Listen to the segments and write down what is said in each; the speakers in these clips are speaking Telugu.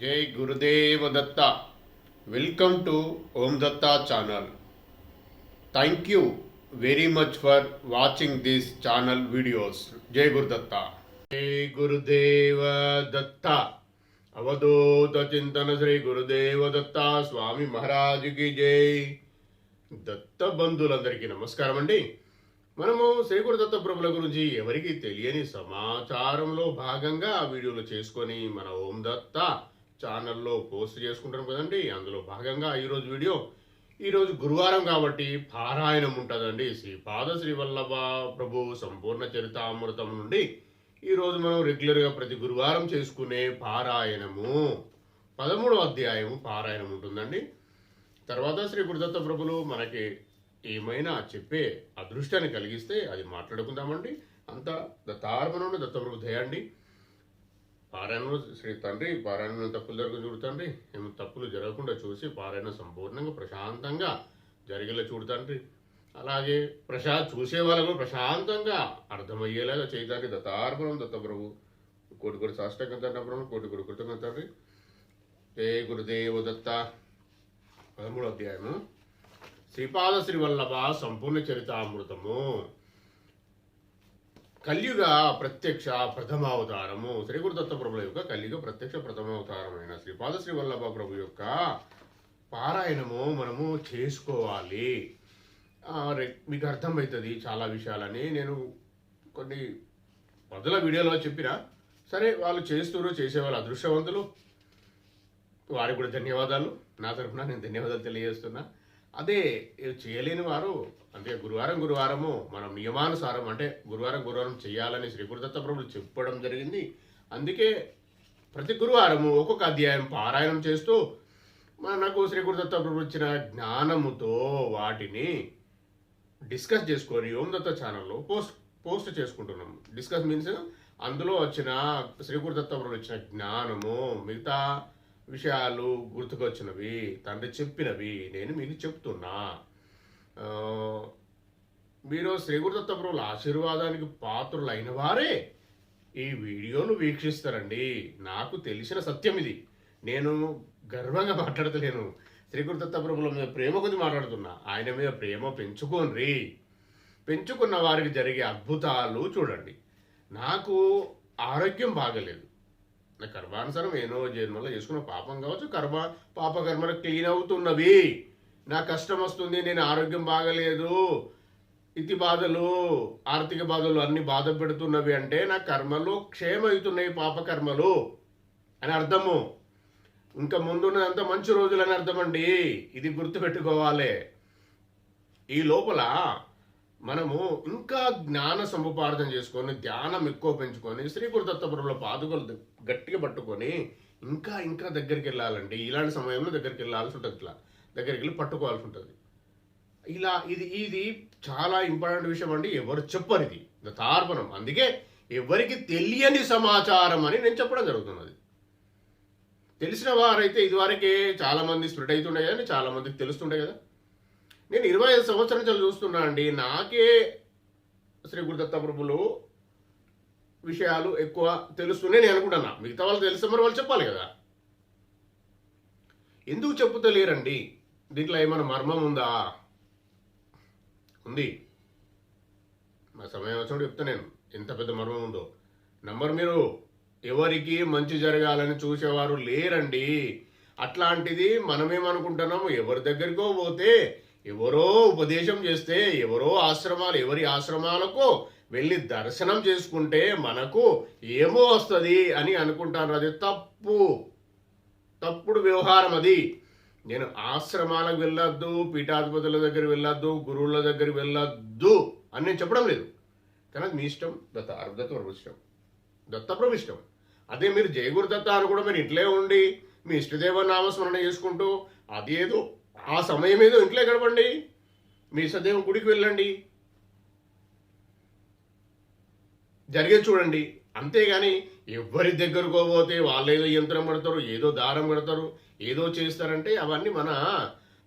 జై Gurudeva Datta. Welcome to Om Datta channel. Thank you very much for watching this channel videos. జై గురుదత్త. జై గురుదేవ దత్త. అవధూత చింతన శ్రీ గురుదేవ దత్త స్వామి మహారాజుకి జై. దత్త బంధువులందరికీ నమస్కారం అండి. మనము శ్రీ గురుదత్త ప్రభుల గురించి ఎవరికి తెలియని సమాచారంలో భాగంగా ఆ వీడియోలు చేసుకొని మన ఓం దత్త ఛానల్లో పోస్ట్ చేసుకుంటాం కదండి. అందులో భాగంగా ఈరోజు గురువారం కాబట్టి పారాయణం ఉంటుందండి. శ్రీపాద శ్రీవల్లభ ప్రభు సంపూర్ణ చరితామృతం నుండి ఈరోజు మనం రెగ్యులర్గా ప్రతి గురువారం చేసుకునే పారాయణము 13వ అధ్యాయము పారాయణం ఉంటుందండి. తర్వాత శ్రీ గురుదత్త ప్రభులు మనకి ఏమైనా చెప్పే అదృష్టాన్ని కలిగిస్తే అది మాట్లాడుకుందామండి. అంతా దత్తార్పణం దత్తప్రభు దయండి. పారాయణంలో శ్రీ తండ్రి పారాయణంలో తప్పులు జరుగుతూ చూడుతండ్రి, ఏమో తప్పులు జరగకుండా చూసి పారాయణం సంపూర్ణంగా ప్రశాంతంగా జరిగేలా చూడుతండ్రి. అలాగే చూసే వాళ్ళకు ప్రశాంతంగా అర్థమయ్యేలాగా చేయడానికి దత్తార్పణం దత్తప్రభు. కోటి సాష్టకంతండి, కోటి కృతజ్ఞతండ్రి. జై గురుదేవ దత్త. 13వ అధ్యాయము శ్రీపాద శ్రీవల్లభ సంపూర్ణ చరితామృతము. కలియుగ ప్రత్యక్ష ప్రథమావతారము శ్రీ గురుదత్త ప్రభుల యొక్క కలియుగ ప్రత్యక్ష ప్రథమావతారమైన శ్రీపాద శ్రీవల్లభ ప్రభు యొక్క పారాయణము మనము చేసుకోవాలి. మీకు అర్థమవుతుంది చాలా విషయాలని నేను కొన్ని మొదల వీడియోలో చెప్పినా. సరే, వాళ్ళు చేసేవాళ్ళు అదృష్టవంతులు, వారికి కూడా ధన్యవాదాలు. నా తరఫున నేను ధన్యవాదాలు తెలియజేస్తున్నా. అదే చేయలేని వారు అంటే గురువారము మనం నియమానుసారం అంటే గురువారం చేయాలని శ్రీ గురుదత్త ప్రభులు చెప్పడం జరిగింది. అందుకే ప్రతి గురువారము ఒక్కొక్క అధ్యాయం పారాయణం చేస్తూ మనకు శ్రీ గురుదత్త ప్రభులు ఇచ్చిన జ్ఞానముతో వాటిని డిస్కస్ చేసుకొని ఓం దత్త ఛానల్లో పోస్ట్ చేసుకుంటున్నాము. డిస్కస్ మీన్స్ అందులో వచ్చిన శ్రీ గురుదత్త ప్రభులు ఇచ్చిన జ్ఞానము, మిగతా విషయాలు గుర్తుకొచ్చినవి, తండ్రి చెప్పినవి నేను మీకు చెప్తున్నా. మీరు శ్రీ గురుదత్త ప్రభుల ఆశీర్వాదానికి పాత్రులైన వారే ఈ వీడియోను వీక్షిస్తారండి. నాకు తెలిసిన సత్యం ఇది. నేను గర్వంగా మాట్లాడతలేను. శ్రీ గురుదత్త ప్రభుల మీద ప్రేమ కొద్ది మాట్లాడుతున్నా. ఆయన మీద ప్రేమ పెంచుకున్న వారికి జరిగే అద్భుతాలు చూడండి. నాకు ఆరోగ్యం బాగలేదు. నా కర్మానుసారం ఏనో జన్మలో చేసుకున్న పాపం కావచ్చు, పాపకర్మలు క్లీన్ అవుతున్నవి. నా కష్టం వస్తుంది, నేను ఆరోగ్యం బాగలేదు, ఇతి బాధలు ఆర్థిక బాధలు అన్ని బాధ పెడుతున్నవి అంటే నా కర్మలు క్షేమవుతున్నాయి, పాపకర్మలు అని అర్థము. ఇంకా ముందున్నదంతా మంచి రోజులు అని అర్థం అండి. ఇది గుర్తుపెట్టుకోవాలి. ఈ లోపల మనము ఇంకా జ్ఞాన సముపార్జన చేసుకొని ధ్యానం ఎక్కువ పెంచుకొని శ్రీ గురుదత్త ప్రభుల పాదుకలు గట్టిగా పట్టుకొని ఇంకా దగ్గరికి వెళ్ళాలండి. ఇలాంటి సమయంలో దగ్గరికి వెళ్ళాల్సి ఉంటుంది. ఇట్లా దగ్గరికి వెళ్ళి పట్టుకోవాల్సి ఉంటుంది. ఇది చాలా ఇంపార్టెంట్ విషయం అండి. ఎవరు చెప్పరు, ఇది దత్తార్పణం. అందుకే ఎవరికి తెలియని సమాచారం అని నేను చెప్పడం జరుగుతున్నది. తెలిసిన వారైతే ఇదివరకే చాలా మంది స్ప్రెడ్ అవుతుండే కానీ చాలా మందికి తెలుస్తుండే కదా. నేను 25 సంవత్సరాల నుంచి చూస్తున్నా అండి. నాకే శ్రీ గురుదత్త ప్రభులు విషయాలు ఎక్కువ తెలుస్తూనే నేను అనుకుంటున్నా. మిగతా వాళ్ళు తెలిస్తే మరి వాళ్ళు చెప్పాలి కదా. ఎందుకు చెప్పుతలేరండి? దీంట్లో ఏమైనా మర్మం ఉందా? ఉంది. మా సమయం వచ్చినప్పుడు చెప్తా నేను ఎంత పెద్ద మర్మం ఉందో. మీరు ఎవరికి మంచి జరగాలని చూసేవారు లేరండి. అట్లాంటిది మనమేమనుకుంటున్నాము, ఎవరి దగ్గరికో పోతే ఎవరో ఉపదేశం చేస్తే ఎవరి ఆశ్రమాలకు వెళ్ళి దర్శనం చేసుకుంటే మనకు ఏమో వస్తుంది అని అనుకుంటాను. అది తప్పుడు వ్యవహారం. అది నేను ఆశ్రమాలకు వెళ్ళొద్దు, పీఠాధిపతుల దగ్గర వెళ్ళొద్దు, గురువుల దగ్గర వెళ్ళొద్దు అని నేను చెప్పడం లేదు. కానీ మీ ఇష్టం. దత్తప్రభు ఇష్టం. అదే మీరు జయ గురుదత్త అని కూడా మీరు ఇంట్లో ఉండి మీ ఇష్టదేవ నామస్మరణ చేసుకుంటూ అదేదో ఆ సమయం ఏదో ఇంట్లో గడపండి. మీ ఇష్టదేవం గుడికి వెళ్ళండి, జరిగేది చూడండి. అంతేగాని ఎవరి దగ్గరకు పోతే వాళ్ళు ఏదో యంత్రం కడతారు, ఏదో దారం కడతారు, ఏదో చేస్తారంటే అవన్నీ మన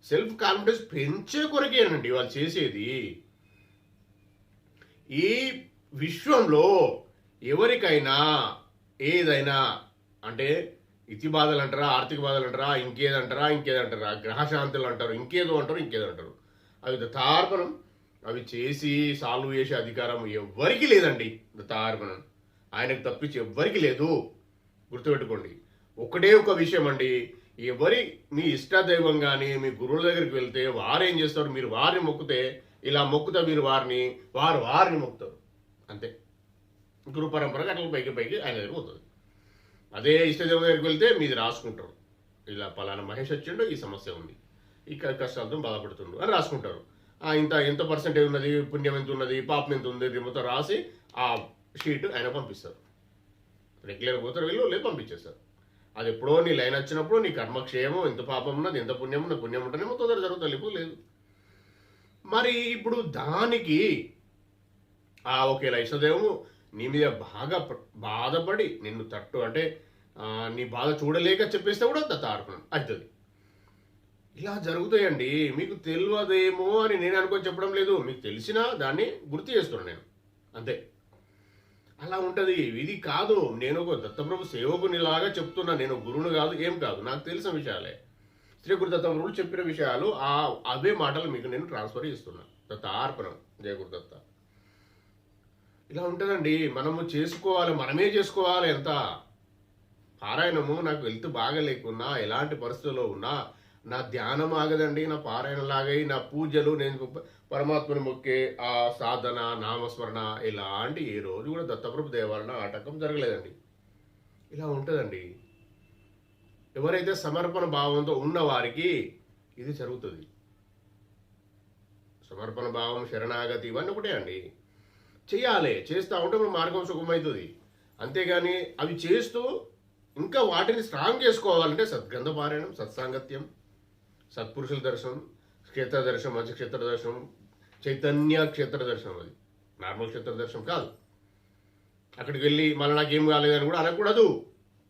సెల్ఫ్ కాన్ఫిడెన్స్ పెంచే కొరకేనండి వాళ్ళు చేసేది. ఈ విశ్వంలో ఎవరికైనా ఏదైనా అంటే ఇతి బాధలు అంటారా, ఆర్థిక బాధలు అంటారా, ఇంకేదంటారా, గ్రహశాంతులు అంటారు, ఇంకేదో అంటారు. అవి దత్తార్పణం. అవి చేసి సాల్వ్ చేసే అధికారం ఎవ్వరికి లేదండి. దత్తార్పణం ఆయనకు తప్పించి ఎవ్వరికి లేదు. గుర్తుపెట్టుకోండి. ఒకటే ఒక విషయం అండి, మీ ఇష్టదైవం కానీ మీ గురువుల దగ్గరికి వెళ్తే వారేం చేస్తారు, మీరు వారిని మొక్కితే ఇలా మొక్కుతా మీరు వారిని మొక్కుతారు. అంతే. గురు పరంపరగా అట్లా పైకి ఆయన దగ్గర పోతుంది. అదే ఇష్టదేవం దగ్గరికి వెళ్తే మీది రాసుకుంటారు. ఇలా పలానా మహేష్ వచ్చిండో ఈ సమస్య ఉంది, ఈ కష్టాలతో బాధపడుతుండ్రు అని రాసుకుంటారు. ఎంత పర్సెంటేజ్ ఉన్నది, పుణ్యం ఎంత ఉన్నది, పాపం ఎంత ఉంది, మొత్తం రాసి ఆ షీట్ ఆయన పంపిస్తారు. రెగ్యులర్ పోతారు వీళ్ళు, లేదు పంపించేస్తారు. అది ఎప్పుడో నీ లైన్ వచ్చినప్పుడు నీ కర్మక్షేమం, ఎంత పాపం ఉన్నది, ఎంత పుణ్యం ఉన్నది, పుణ్యం ఉంటేనే మొత్తం జరుగుతుంది, లేదు. మరి ఇప్పుడు దానికి ఒకేలా ఇష్టదేవము నీ మీద బాగా బాధపడి నిన్ను తట్టు అంటే నీ బాధ చూడలేక చెప్పేస్తే కూడా దత్తార్పణం అవుతుంది. ఇలా జరుగుతాయండి. మీకు తెలియదేమో అని నేను అనుకొని చెప్పడం లేదు, మీకు తెలిసినా దాన్ని గుర్తు చేస్తున్నాను నేను, అంతే. అలా ఉంటుంది. ఇది కాదు, నేను ఒక దత్తప్రభు సేవకునిలాగా చెప్తున్నా, నేను గురువును కాదు, ఏం కాదు, నాకు తెలిసిన విషయాలే. శ్రీ గురు దత్తప్రభులు చెప్పిన విషయాలు అవే మాటలు మీకు నేను ట్రాన్స్ఫర్ చేస్తున్నా. దత్తార్పణం. జయ గురుదత్త. ఇలా ఉంటుందండి. మనము చేసుకోవాలి, మనమే చేసుకోవాలి. ఎంత పారాయణము నాకు వెళ్తూ బాగా లేకున్నా, ఎలాంటి పరిస్థితుల్లో ఉన్నా నా ధ్యానం ఆగదండి, నా పారాయణ లాగై, నా పూజలు, నేను పరమాత్మని మొక్కే ఆ సాధన, నామస్మరణ, ఇలాంటి ఏ రోజు కూడా దత్తప్రభు దేవాలన ఆటంకం జరగలేదండి. ఇలా ఉంటుందండి. ఎవరైతే సమర్పణ భావంతో ఉన్న వారికి ఇది జరుగుతుంది. సమర్పణ భావం, శరణాగతి ఇవన్నీ ఒకటే అండి. చెయ్యాలి, చేస్తూ ఉంటే మన మార్గం సుఖమవుతుంది. అంతేగాని అవి చేస్తూ ఇంకా వాటిని స్ట్రాంగ్ చేసుకోవాలంటే సద్గ్రంథ పారాయణం, సత్సాంగత్యం, సత్పురుషుల దర్శనం, క్షేత్ర దర్శనం, మంచి క్షేత్ర దర్శనం, చైతన్య క్షేత్ర దర్శనం. అది నార్మల్ క్షేత్ర దర్శనం కాదు. అక్కడికి వెళ్ళి మళ్ళీ నాకేం కాలేదని కూడా అనకూడదు.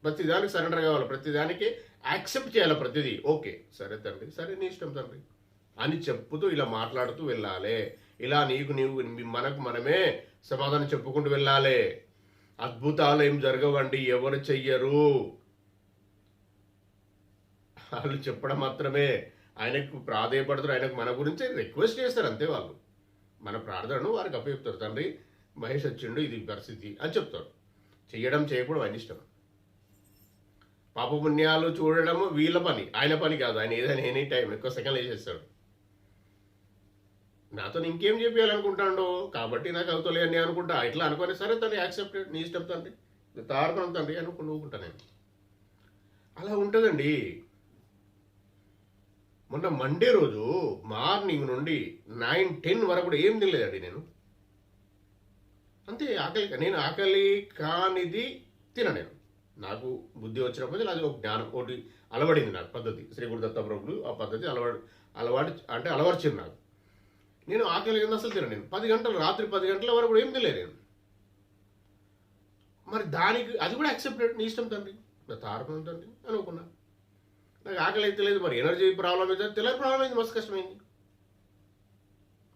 ప్రతిదానికి సరెండర్ కావాలి, ప్రతిదానికి యాక్సెప్ట్ చేయాలి. ప్రతిదీ ఓకే, సరే తండ్రి, సరే నీ ఇష్టం తండ్రి అని చెప్పుతూ ఇలా మాట్లాడుతూ వెళ్ళాలి. ఇలా మనకు మనమే సమాధానం చెప్పుకుంటూ వెళ్ళాలి. అద్భుతాలు ఏం జరగవండి, ఎవరు చెయ్యరు. వాళ్ళు చెప్పడం మాత్రమే. ఆయనకు ప్రాధేయపడతారు, ఆయనకు మన గురించి రిక్వెస్ట్ చేస్తారు, అంతే. వాళ్ళు మన ప్రార్థనను వారికి అప్పచెప్తారు. తండ్రి మహేష్ వచ్చిండు, ఇది పరిస్థితి అని చెప్తారు. చెయ్యడం చేయకపోవడం ఆయన ఇష్టం. పాపపుణ్యాలు చూడడము వీళ్ళ పని, ఆయన పని కాదు. ఆయన ఏదైనా ఎనీ టైం ఎక్కువ సెకండ్లు వేసేస్తాడు. నాతో ఇంకేం చెప్పాలనుకుంటాడు కాబట్టి నాకు అవుతలే అని అనుకుంటా. ఇట్లా అనుకోని సరే తండ్రి యాక్సెప్టెడ్, నీ ఇష్టం తండ్రి, తారకం తండ్రి అనుకుంటా నేను. అలా ఉంటుందండి. మొన్న మండే రోజు మార్నింగ్ నుండి 9-10 వరకు కూడా ఏం తినలేదండి నేను. అంతే. నేను ఆకలి కానిది నేను. నాకు బుద్ధి వచ్చినప్పుడు అది ఒక జ్ఞానం ఒకటి అలవడింది నాకు, పద్ధతి. శ్రీ గురు దత్తప్రభులు ఆ పద్ధతి అలవర్చింది నాకు. నేను ఆకలి కింద అసలు తినను. 10 గంటలు, రాత్రి 10 గంటల వరకు కూడా ఏం తినలేదు నేను. మరి దానికి అది కూడా యాక్సెప్టెడ్, నీ ఇష్టం తండ్రి, నా తారకం తండ్రి అనుకున్నా. నాకు ఆకలి అయితే లేదు, మరి ఎనర్జీ ప్రాబ్లం అయితే తెలియని ప్రాబ్లం అయింది, మస్తు కష్టమైంది.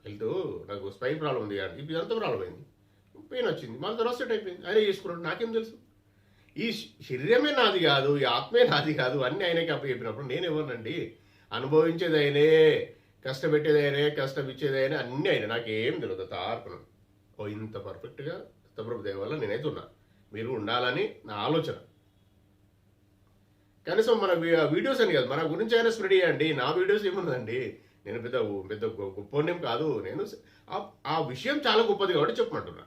హెల్త్ నాకు స్పైన్ ప్రాబ్లం ఉంది, ఇప్పుడు ఇదంతా ప్రాబ్లం అయింది, పెయిన్ వచ్చింది, మళ్ళీ తర్వాత సెట్ అయిపోయింది. ఆయనే చేసుకున్నాడు, నాకేం తెలుసు. ఈ శరీరమే నాది కాదు, ఈ ఆత్మే నాది కాదు, అన్నీ ఆయనకి అప్పచెప్పినప్పుడు నేను ఎవరినండి? అనుభవించేది ఆయనే, కష్టపెట్టేది ఆయనే, కష్టం ఇచ్చేది ఆయనే, అన్నీ ఆయన. నాకేం తెలియదు. తార్పణం. ఇంత పర్ఫెక్ట్గా దత్తప్రభు దేవాల నేనైతే ఉన్నా, మీరు ఉండాలని నా ఆలోచన. కనీసం మన వీడియోస్ అని కాదు, మన గురించి అయినా స్ప్రెడ్ చేయండి. నా వీడియోస్ ఏమున్నదండి, నేను పెద్ద గొప్పనేం కాదు. నేను ఆ విషయం చాలా గొప్పది కాబట్టి చెప్పమంటున్నా.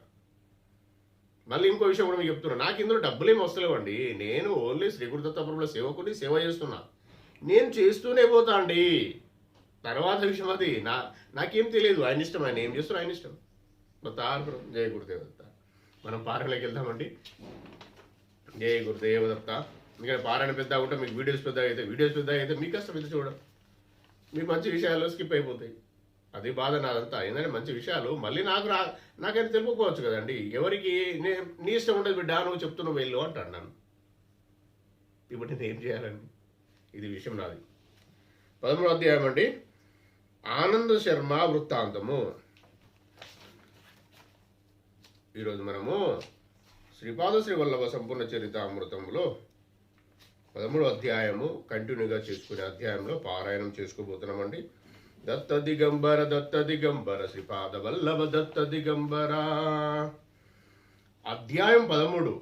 మళ్ళీ ఇంకో విషయం కూడా మీకు చెప్తున్నా, నాకు ఇందులో డబ్బులు ఏమి వస్తలేవండి. నేను ఓన్లీ శ్రీ గురు దత్తప్రభుల సేవకుని సేవ చేస్తున్నా. నేను చేస్తూనే పోతా అండి. తర్వాత విషయం అది నాకేం తెలియదు. ఆయన ఇష్టం, ఆయన ఏం చేస్తారు ఆయన ఇష్టం. తారకం. జయ గురుదేవదత్త. మనం పారాయణలోకి వెళ్దామండి. జయ గురుదేవదత్త. ఇంకా పారాయణ పెద్ద ఉంటే మీకు వీడియోస్ పెద్ద అయితే మీకు కష్టం పెద్ద చూడడం, మీకు మంచి విషయాలు స్కిప్ అయిపోతాయి. అది బాధ నాదంతా. ఏంటంటే మంచి విషయాలు మళ్ళీ నాకైతే తెలుపుకోవచ్చు కదండి. ఎవరికి నీ ఇష్టం ఉండదు బిడ్డ, నువ్వు చెప్తున్నావు వెళ్ళు అంటాడు నన్ను. ఇప్పుడు నేను ఏం చేయాలండి? ఇది విషయం నాది. 13వ అధ్యాయం అండి, ఆనంద శర్మ వృత్తాంతము. ఈరోజు మనము శ్రీపాద శ్రీ వల్లభ సంపూర్ణ చరితామృతంలో 13వ అధ్యాయము కంటిన్యూగా చేసుకునే అధ్యాయంలో పారాయణం చేసుకోబోతున్నామండి. దత్త దిగంబర శ్రీపాద వల్లభ దత్త దిగంబర. అధ్యాయం 13.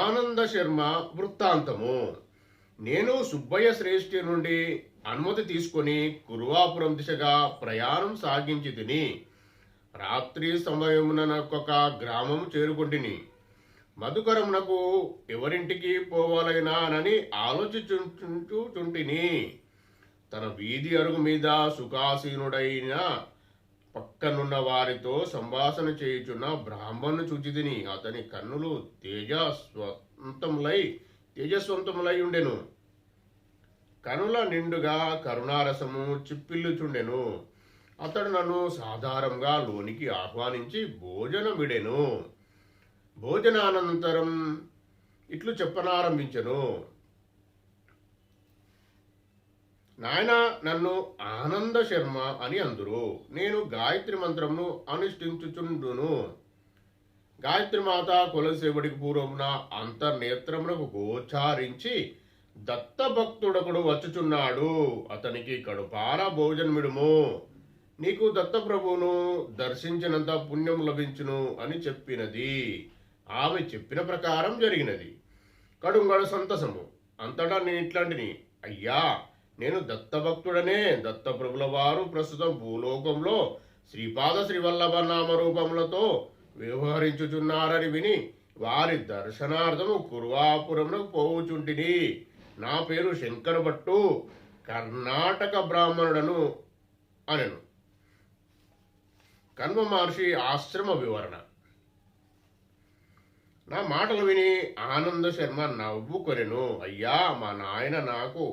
ఆనంద శర్మ వృత్తాంతము. నేను సుబ్బయ్య శ్రేష్ఠి నుండి అనుమతి తీసుకొని కురువాపురం దిశగా ప్రయాణం సాగించి తిని రాత్రి సమయమున నాకొక గ్రామం చేరుకుంటుని. మధుకరమునకు ఎవరింటికి పోవాలైనానని ఆలోచించుచుంటిని. తన వీధి అరుగు మీద సుఖాసీనుడైన పక్కనున్న వారితో సంభాషణ చేయుచున్న బ్రాహ్మణ్ణు చూచితిని. అతని కన్నులు తేజస్వంతములై ఉండెను. కనుల నిండుగా కరుణారసము చిప్పిల్లుచుండెను. అతడు నన్ను సాధారణంగా లోనికి ఆహ్వానించి భోజనమిడెను. భోజనానంతరం ఇట్లు చెప్పనారంభించెను. నాయన, నన్ను ఆనంద శర్మ అని అందురు. నేను గాయత్రి మంత్రమును అనుష్ఠించుచుండును. గాయత్రి మాత కులసేవుడికి పూర్వమున అంతర్నేత్రమునకు గోచారించి దత్తభక్తుడొకడు వచ్చుచున్నాడు. అతనికి కడుపార భోజనమిడుము. నీకు దత్తప్రభువును దర్శించినంత పుణ్యం లభించును అని చెప్పినది. ఆమె చెప్పిన ప్రకారం జరిగినది. కడుంగడు సంతసము. అంతటా నేను ఇట్లాంటిని, అయ్యా, నేను దత్తభక్తుడనే. దత్తప్రభుల వారు ప్రస్తుతం భూలోకంలో శ్రీపాద శ్రీవల్లభ నామరూపములతో వ్యవహరించుచున్నారని విని వారి దర్శనార్థము కురువాపురమునకు పోవుచుంటిని. నా పేరు శంకర భట్టు, కర్ణాటక బ్రాహ్మణుడను అనెను. కన్వ మహర్షి ఆశ్రమ వివరణ. నా మాటలు విని ఆనంద శర్మ నవ్వుకొనెను. అయ్యా, మా నాయన నాకు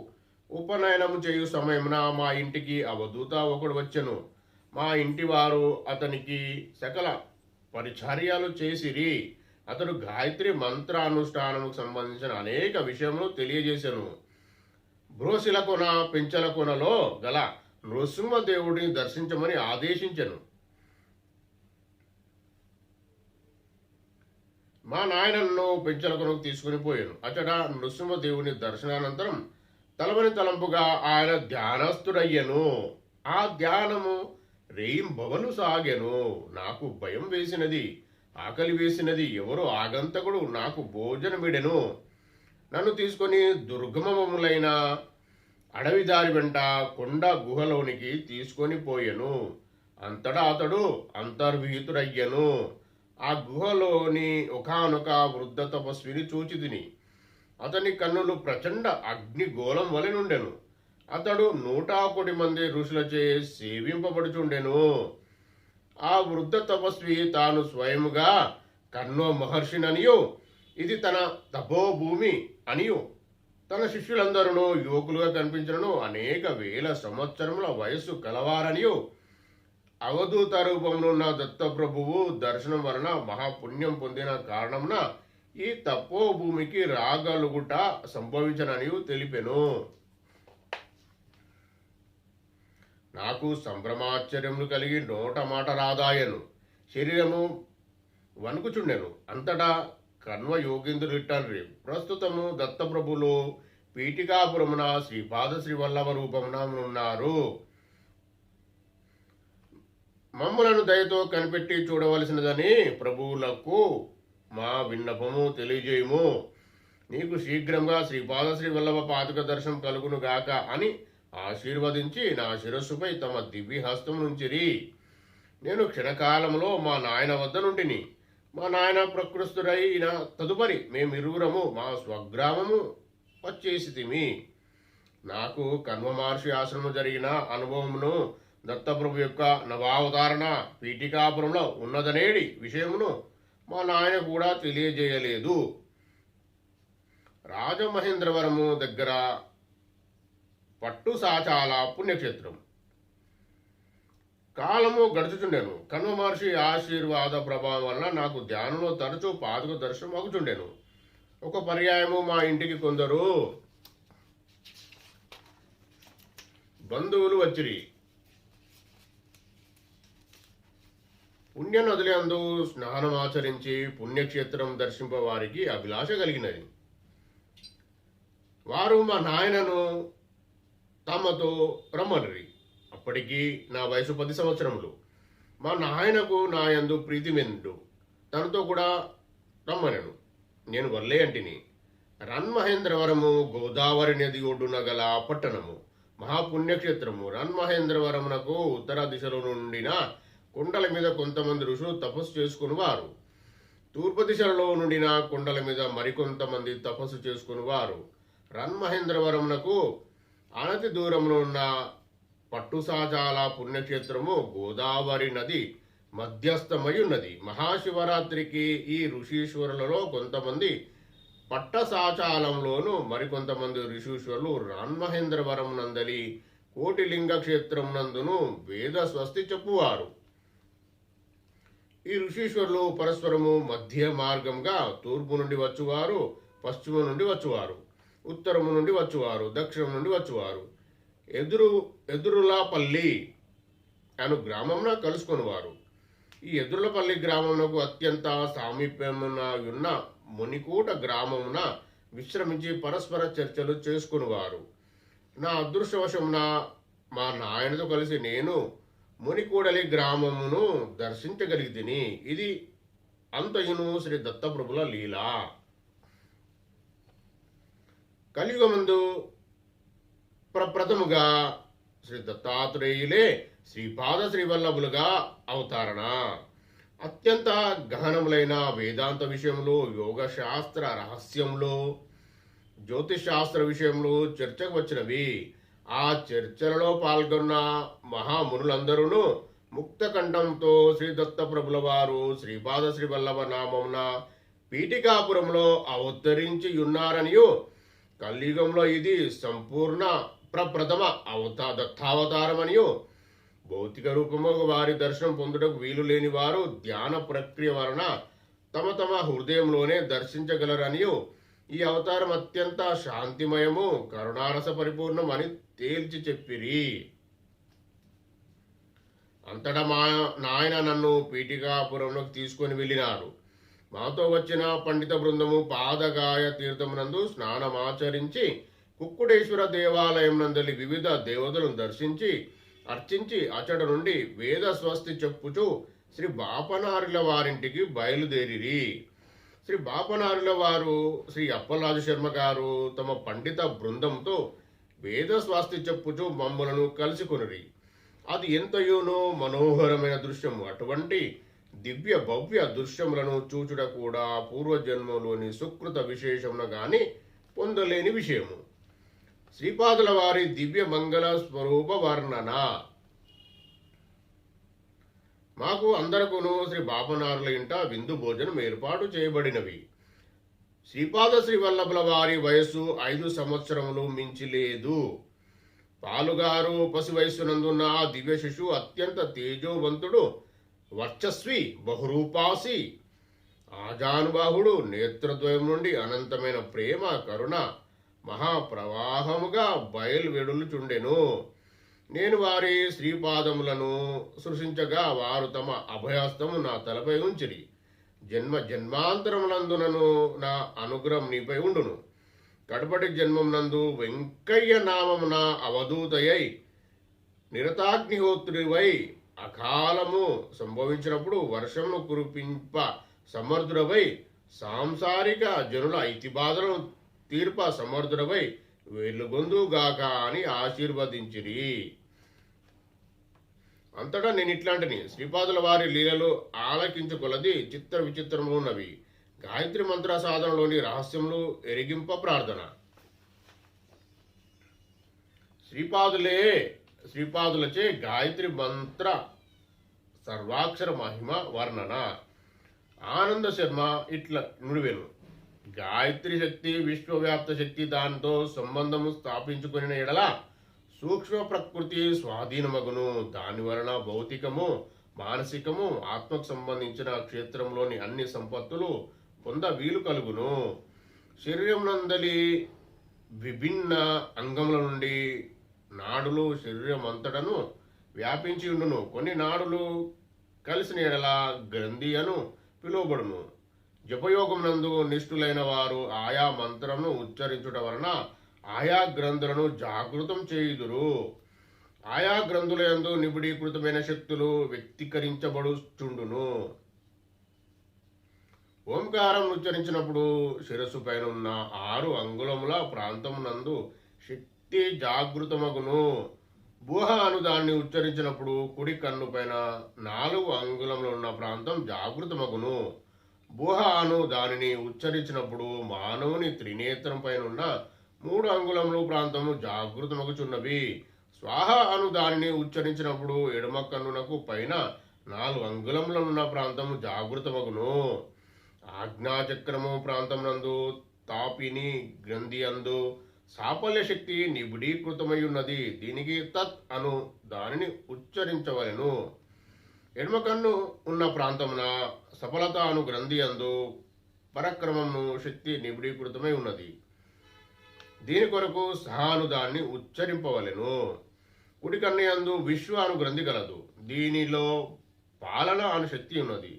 ఉపనయనము చేయు సమయమున మా ఇంటికి అవధూత ఒకడు వచ్చెను. మా ఇంటి వారు అతనికి సకల పరిచర్యలు చేసిరి. అతడు గాయత్రి మంత్రానుష్ఠానముకు సంబంధించిన అనేక విషయములు తెలియజేశాను. బ్రోసిలకొన పెంచలకొనలో గల నృసింహదేవుడిని దర్శించమని ఆదేశించెను. మా నాయనను పెంచలకొనకు తీసుకుని పోయాను. అచట నృసింహదేవుని దర్శనానంతరం తలవని తలంపుగా ఆయన ధ్యానస్థుడయ్యను. ఆ ధ్యానము రేయింబవలు సాగెను. నాకు భయం వేసినది, ఆకలి వేసినది. ఎవరో ఆగంతకుడు నాకు భోజనమిడెను. నన్ను తీసుకొని దుర్గమములైన అడవి దారి వెంట కొండ గుహలోనికి తీసుకొని పోయెను. అంతటా అతడు అంతర్విహితుడయ్యను. ఆ గుహలోని ఒకానొక వృద్ధ తపస్విని చూచితిని. అతని కన్నులు ప్రచండ అగ్నిగోళం వలె నుండెను. అతడు 101 మంది ఋషులచే సేవింపబడుచుండెను. ఆ వృద్ధ తపస్వి తాను స్వయముగా కన్వ మహర్షిననియు, ఇది తన తపోభూమి అనియు, తన శిష్యులందరూ యువకులుగా కనిపించను, అనేక వేల సంవత్సరముల వయస్సు కలవారనియు, అవధూత రూపంలో ఉన్న దత్తప్రభువు దర్శనం వలన మహాపుణ్యం పొందిన కారణమున ఈ తపోభూమికి రాగలుగుట సంభవించనని తెలిపెను. నాకు సంభ్రమాశ్చర్యములు కలిగి నోట మాట రాదాయను. శరీరము వణుకుచుండెను. అంతటా కన్వ యోగేంద్రులు ఇట్టండ్రి, ప్రస్తుతము దత్తప్రభులు పీఠికాపురమున శ్రీపాద శ్రీవల్లభ రూపమున ఉన్నారు. మమ్ములను దయతో కనిపెట్టి చూడవలసినదని ప్రభువులకు మా విన్నపము తెలియజేయము. నీకు శీఘ్రంగా శ్రీపాద శ్రీవల్లభ పాదుక దర్శనం కలుగును గాక అని ఆశీర్వదించి నా శిరస్సుపై తమ దివ్య హస్తం నుంచిరి. నేను క్షణకాలంలో మా నాయన వద్ద నుండిని. మా నాయన ప్రకృస్తుడైన తదుపరి మేమిరువురము మా స్వగ్రామము వచ్చేసితిమి. నాకు కన్వ మహర్షి ఆశ్రమం జరిగిన అనుభవమును, దత్తప్రభు యొక్క నవావతారణ పీఠికాపురంలో ఉన్నదనేడి విషయమును మా నాయన కూడా తెలియజేయలేదు. రాజమహేంద్రవరము దగ్గర పట్టుసాచాల పుణ్యక్షేత్రం. కాలము గడుచుచుండెను. కన్వ మహర్షి ఆశీర్వాద ప్రభావం వలన నాకు ధ్యానంలో తరచూ పాదుక దర్శనం అగుచుండెను. ఒక పర్యాయము మా ఇంటికి కొందరు బంధువులు వచ్చిరి. పుణ్య నదులందు స్నానమాచరించి పుణ్యక్షేత్రం దర్శింప వారికి అభిలాష కలిగినది. వారు మా నాయనను తమతో రమ్మనిరి. అప్పటికి నా వయసు 10 సంవత్సరములు. మా నాయనకు నా యందు ప్రీతి మెండు తనతో కూడా రమ్మనెను. నేను వల్లే అంటిని. రన్మహేంద్రవరము గోదావరి నది ఒడ్డున గల పట్టణము, మహాపుణ్యక్షేత్రము. రన్మహేంద్రవరమునకు ఉత్తర దిశలో నుండిన కొండల మీద కొంతమంది ఋషులు తపస్సు చేసుకునివారు. తూర్పు దిశలో నుండిన కొండల మీద మరికొంతమంది తపస్సు చేసుకునివారు. రన్మహేంద్రవరమునకు అనతి దూరంలో ఉన్న పట్టుసాచాల పుణ్యక్షేత్రము గోదావరి నది మధ్యస్థమై ఉన్నది. మహాశివరాత్రికి ఈ ఋషీశ్వరులలో కొంతమంది పట్టసాచాలంలోను మరికొంతమంది ఋషీశ్వరులు రాన్మహేంద్రవరం నందలి కోటిలింగ క్షేత్రం నందును వేద స్వస్తి చెప్పువారు. ఈ ఋషీశ్వరులు పరస్పరము మధ్య మార్గంగా తూర్పు నుండి వచ్చువారు, పశ్చిమ నుండి వచ్చువారు, ఉత్తరము నుండి వచ్చువారు, దక్షిణం నుండి వచ్చువారు ఎదురులాపల్లి అను గ్రామమున కలుసుకొనివారు. ఈ ఎదురులపల్లి గ్రామమునకు అత్యంత సామీప్యమున ఉన్న మునికూట గ్రామమున విశ్రమించి పరస్పర చర్చలు చేసుకునివారు. నా అదృష్టవశమున మా నాయనతో కలిసి నేను మునికూడలి గ్రామమును దర్శించగలిగితిని. ఇది అంతయును శ్రీ దత్తప్రభుల లీలా. కలియుగమందు ప్రప్రథముగా శ్రీ దత్తాత్రేయులే శ్రీపాద శ్రీవల్లభులుగా అవతారణ. అత్యంత గహనములైన వేదాంత విషయంలో, యోగశాస్త్ర రహస్యంలో, జ్యోతిషాస్త్ర విషయంలో చర్చకు వచ్చినవి. ఆ చర్చలలో పాల్గొన్న మహామునులందరూ ముక్తకంఠంతో శ్రీ దత్తప్రభుల వారు శ్రీపాద శ్రీవల్లభ నామమున పీఠికాపురంలో అవతరించి ఉన్నారనియు, కలియుగంలో ఇది సంపూర్ణ ప్రప్రథమ దత్తావతారమనియు, భౌతిక రూపము వారి దర్శనం పొందుటకు వీలు లేని వారు ధ్యాన ప్రక్రియ వలన తమ తమ హృదయంలోనే దర్శించగలరనియు, ఈ అవతారం అత్యంత శాంతిమయము, కరుణారస పరిపూర్ణం అని తేల్చి చెప్పిరి. అంతటా మా నాయన నన్ను పీఠికాపురంలోకి తీసుకొని వెళ్ళినారు. మాతో వచ్చిన పండిత బృందము పాదగాయ తీర్థమునందు స్నానమాచరించి కుక్కుడేశ్వర దేవాలయం నందలి వివిధ దేవతలను దర్శించి అర్చించి అచట నుండి వేద స్వస్తి చెప్పుచు శ్రీ బాపనారుల వారింటికి బయలుదేరిరి. శ్రీ బాపనారుల వారు శ్రీ అప్పలరాజు శర్మ గారు తమ పండిత బృందంతో వేద స్వస్తి చెప్పుచు మమ్ములను కలుసుకొనిరి. అది ఎంతయోనో మనోహరమైన దృశ్యము. అటువంటి దివ్య భవ్య దృశ్యములను చూచుట కూడా పూర్వజన్మలోని సుకృత విశేషమున గాని పొందలేని విషయము. శ్రీపాదుల వారి దివ్య మంగళ స్వరూప వర్ణన. మాకు అందరకును శ్రీ బాపనారుల ఇంట విందు భోజనం ఏర్పాటు చేయబడినవి. శ్రీపాద శ్రీవల్లభుల వారి వయస్సు 5 సంవత్సరములు మించి లేదు. పాలుగారు పసి వయస్సునందున్న ఆ దివ్య శిశువు అత్యంత తేజోవంతుడు, వర్చస్వి, బహురూపాసి, ఆజానుబాహుడు. నేత్రద్వయం నుండి అనంతమైన ప్రేమ కరుణ మహాప్రవాహముగా బయలువెడులుచుండెను. నేను వారి శ్రీపాదములను సృశించగా వారు తమ అభయహస్తము నా తలపై ఉంచిరి. జన్మ జన్మాంతరమునందునను నా అనుగ్రహం నీపై ఉండును. కడపటి జన్మమునందు వెంకయ్య నామమున అవధూతయై నిరతాగ్నిహోత్రువై అకాలము సంభవించినప్పుడు వర్షమును కురిపింప సమర్థుడవై సాంసారిక జనుల ఇతిబాధలను తీర్ప సమర్థుడవై వెలుగొందుగాక అని ఆశీర్వదించిరి. అంతటా నేను ఇట్లాంటిని శ్రీపాదుల వారి లీలలు ఆలకించుకొలది చిత్ర విచిత్రములు ఉన్నవి. గాయత్రి మంత్ర సాధనలోని రహస్యములు ఎరిగింప ప్రార్థన. శ్రీపాదులచే గాయత్రి మంత్ర సర్వాక్షర మహిమ వర్ణన. ఆనంద శర్మ ఇట్లా నుడివెను. గాయత్రి శక్తి విశ్వవ్యాప్త శక్తి, దానితో సంబంధము స్థాపించుకుని ఎడల సూక్ష్మ ప్రకృతి స్వాధీనమగును. దాని వలన భౌతికము, మానసికము, ఆత్మకు సంబంధించిన క్షేత్రంలోని అన్ని సంపత్తులు పొంద వీలు కలుగును. శరీరం నందలి విభిన్న అంగముల నుండి నాడులు శరీరం అంతటను వ్యాపించి ఉండును. కొన్ని నాడులు కలిసిన ఎడల గ్రంథి అను పిలువబడును. జపయోగం నందు నిష్ఠులైన వారు ఆయా మంత్రమును ఉచ్చరించుట వలన ఆయా గ్రంథులను జాగృతం చేయుదురు. ఆయా గ్రంథుల యందు నిబిడీకృతమైన శక్తులు వ్యక్తీకరించబడుచుండును. ఓంకారం ఉచ్చరించినప్పుడు శిరస్సు పైన ఉన్న 6 అంగుళముల ప్రాంతమునందు శక్తి జాగృతమగును. బూహ అను దాన్ని ఉచ్చరించినప్పుడు కుడి కన్ను పైన 4 అంగుళములు ఉన్న ప్రాంతం జాగృతమగును. బూహ అను దానిని ఉచ్చరించినప్పుడు మానవుని త్రినేత్రం పైన ఉన్న 3 అంగుళములు ప్రాంతము జాగృతమగుచున్నవి. స్వాహ అను దానిని ఉచ్చరించినప్పుడు ఎడమ కన్నునకు పైన 4 అంగుళములున్న ప్రాంతము జాగృతమగును. ఆజ్ఞాచక్రము ప్రాంతమునందు తాపిని గ్రంథి అందు సాఫల్య శక్తి నిబిడీకృతమై ఉన్నది. దీనికి తత్ అను దానిని ఉచ్చరించవలెను. ఎడమ కన్ను ఉన్న ప్రాంతమున సఫలత అను గ్రంథి అందు పరక్రమము శక్తి నిబిడీకృతమై ఉన్నది. దీని కొరకు సహ అను దాన్ని ఉచ్చరింపవలెను. కుడి కన్ను యందు విశ్వ అను గ్రంథి కలదు. దీనిలో పాలన అను శక్తి ఉన్నది.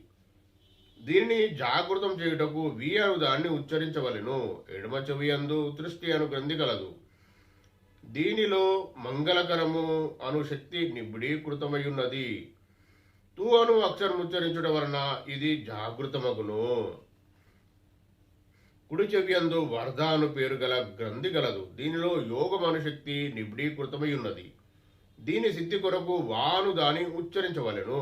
దీనిని జాగృతం చేయుటకు వి అను దాన్ని ఉచ్చరించవలెను. ఎడమ చెవి యందు దృష్టి అను గ్రంథి కలదు. దీనిలో మంగళకరము అను శక్తి నిబిడీకృతమై ఉన్నది. తు అను అక్షరం ఉచ్చరించుట వలన ఇది జాగృతమగును. కుడి చెవి యందు వర్ధ అను పేరు గల గ్రంథి గలదు. దీనిలో యోగం అను శక్తి నిబిడీకృతమై ఉన్నది. దీని సిద్ధి కొరకు వాను దాని ఉచ్చరించవలెను.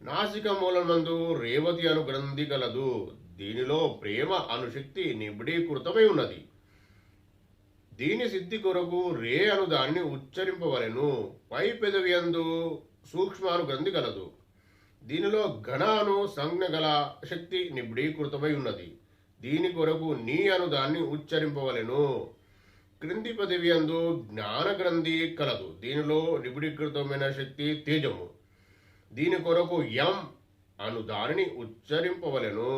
నాసిక మూలమందు రేవతి అను గ్రంథి గలదు. దీనిలో ప్రేమ అను శక్తి నిబిడీకృతమై ఉన్నది. దీని సిద్ధి కొరకు రే అను దాన్ని ఉచ్చరింపవలెను. పై పెదవి యందు సూక్ష్మ అను గ్రంథి గలదు. దీనిలో ఘన అను సంజ్ఞ గల శక్తి నిబిడీకృతమై ఉన్నది. దీని కొరకు నీ అను దాన్ని ఉచ్చరింపవలెను. క్రింది పదవి యందు జ్ఞాన గ్రంథి కలదు. దీనిలో నిబిడీకృతమైన శక్తి తేజము. దీని కొరకు యం అను దానిని ఉచ్చరింపవలెను.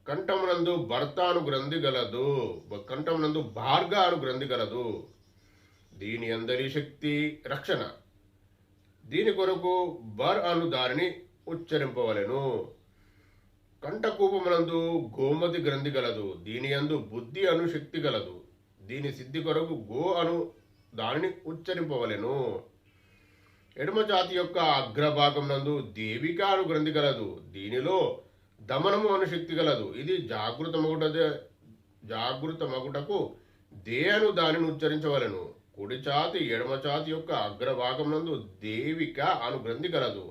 కంఠమునందు భర్త అను గ్రంథి గలదు. కంఠమునందు భార్గ అను గ్రంథి గలదు. దీని అందరి శక్తి రక్షణ. దీని కొరకు బర్ అను దానిని ఉచ్చరింపవలెను. కంఠకూపమునందు గోమతి గ్రంథి గలదు. దీని యందు బుద్ధి అను శక్తి గలదు. దీని సిద్ధి కొరకు గో అను దానిని ఉచ్చరింపవలెను. ఎడమ ఛాతి యొక్క అగ్రభాగం నందు దేవిక అను గ్రంథి గలదు. దీనిలో దమనము అను శక్తి గలదు. ఇది జాగృతమగుటకు దే అను దానిని ఉచ్చరించవలెను. కుడి ఛాతి ఎడమ ఛాతి యొక్క అగ్రభాగం నందు దేవిక అను గ్రంథి గలదు.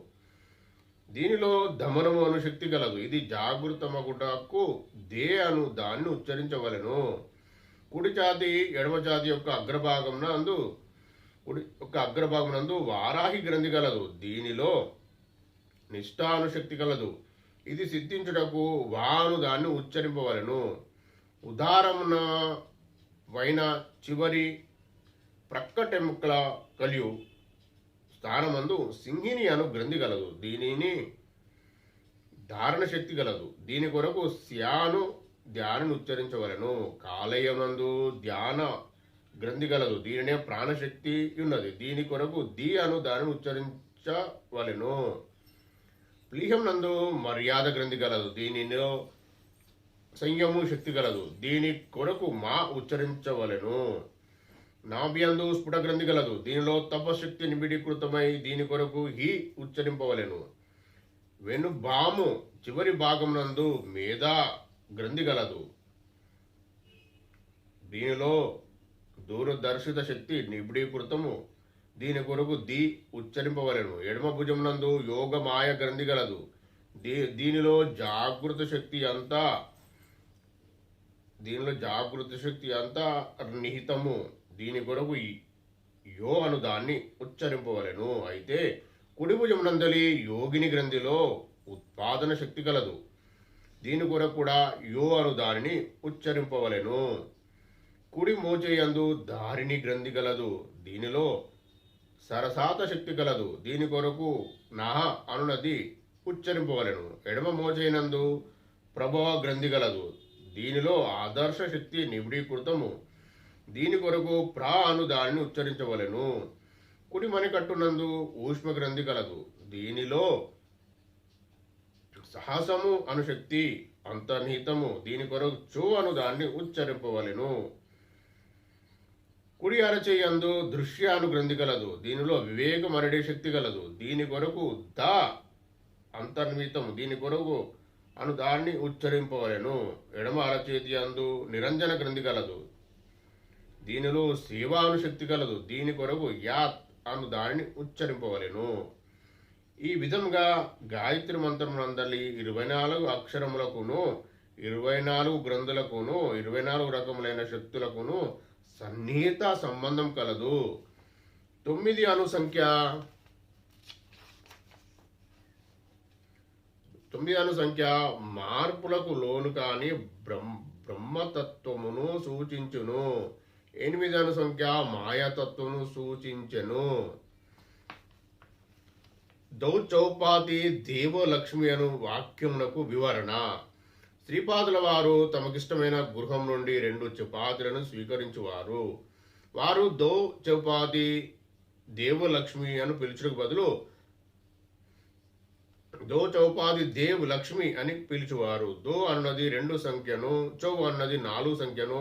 దీనిలో దమనము అను శక్తి గలదు. ఇది జాగృతమగుటకు దే అను దానిని ఉచ్చరించవలెను. కుడి ఛాతి ఎడమ ఛాతి యొక్క అగ్రభాగం నందు వారాహి గ్రంథి గలదు. దీనిలో నిష్ఠాను శక్తి కలదు. ఇది సిద్ధించుటకు వాను దాన్ని ఉచ్చరింపవలెను. ఉదారమున వైన చివరి ప్రక్కటెముకల కలియు స్థానమందు సింహిని అను గ్రంథి గలదు. దీనిని ధారణ శక్తి గలదు. దీని కొరకు శ్యాను ధ్యానిని ఉచ్చరించవలెను. కాలేయమందు ధ్యాన గ్రంథి గలదు. దీనినే ప్రాణశక్తి ఉన్నది. దీని కొరకు ది అను దానిని ఉచ్చరించవలెను. ప్లీహం నందు మర్యాద గ్రంథి గలదు. దీనిలో సంయము శక్తి గలదు. దీని కొరకు మా ఉచ్చరించవలెను. నాభ్యందు స్ఫుట గ్రంథి గలదు. దీనిలో తపశక్తి నిబిడీకృతమై దీని కొరకు హి ఉచ్చరింపవలెను. వెనుబాము చివరి భాగం నందు మేధా గ్రంథి గలదు. దీనిలో దూరదర్శిత శక్తి నిబిడీకృతము. దీని కొరకు ది ఉచ్చరింపవలెను. ఎడమ భుజం నందు యోగ మాయ గ్రంథి గలదు. దీనిలో జాగృత శక్తి అంతా నిహితము. దీని కొరకు యో అను దాన్ని ఉచ్చరింపవలెను. అయితే కుడి భుజం నందలి యోగిని గ్రంథిలో ఉత్పాదన శక్తి కలదు. దీని కొరకు కూడా యో అను దానిని ఉచ్చరింపవలెను. కుడి మోచేయందు దారిని గ్రంథి గలదు. దీనిలో సరసాత శక్తి కలదు. దీని కొరకు నహ అనునది ఉచ్చరింపవలెను. ఎడమ మోచేయనందు ప్రభవ గ్రంథి గలదు. దీనిలో ఆదర్శ శక్తి నిబిడీకృతము. దీని కొరకు ప్రా అను దానిని ఉచ్చరించవలెను. కుడి మణికట్టునందు ఊష్మ గ్రంథి కలదు. దీనిలో సాహసము అను శక్తి అంతర్నిహితము, దీని కొరకు చో అను దాన్ని ఉచ్చరింపవలెను. కుడి అరచేయందు దృశ్యాను గ్రంథి కలదు, దీనిలో వివేకం అనడే శక్తి కలదు, దీని కొరకు ద అంతర్నిహితము, దీని కొరకు అను దాన్ని ఉచ్చరింపవలెను. ఎడమ అరచేతి అందు నిరంజన గ్రంథి కలదు, దీనిలో సేవాను శక్తి కలదు, దీని కొరకు యాత్ అను దానిని ఉచ్చరింపవలెను. ఈ విధంగా గాయత్రి మంత్రమునందలి 24 అక్షరములకును 24 గ్రంథులకును 24 రకములైన శక్తులకును సన్నిహిత సంబంధం కలదు. 9 అను సంఖ్య మార్పులకు లోను కాని బ్రహ్మతత్వమును సూచించును. 8 అను సంఖ్య మాయాతత్వమును సూచించెను. దౌచౌపాతి దేవలక్ష్మి అను వాక్యమునకు వివరణ. శ్రీపాదుల వారు తమకిష్టమైన గృహం నుండి 2 చపాతీలను స్వీకరించువారు. వారు దౌ చౌపాతి దేవలక్ష్మి అని పిలుచుటకు బదులు దో చౌపాది దేవ్ లక్ష్మి అని పిలుచువారు. దో అన్నది 2 సంఖ్యను, చౌ అన్నది 4 సంఖ్యను,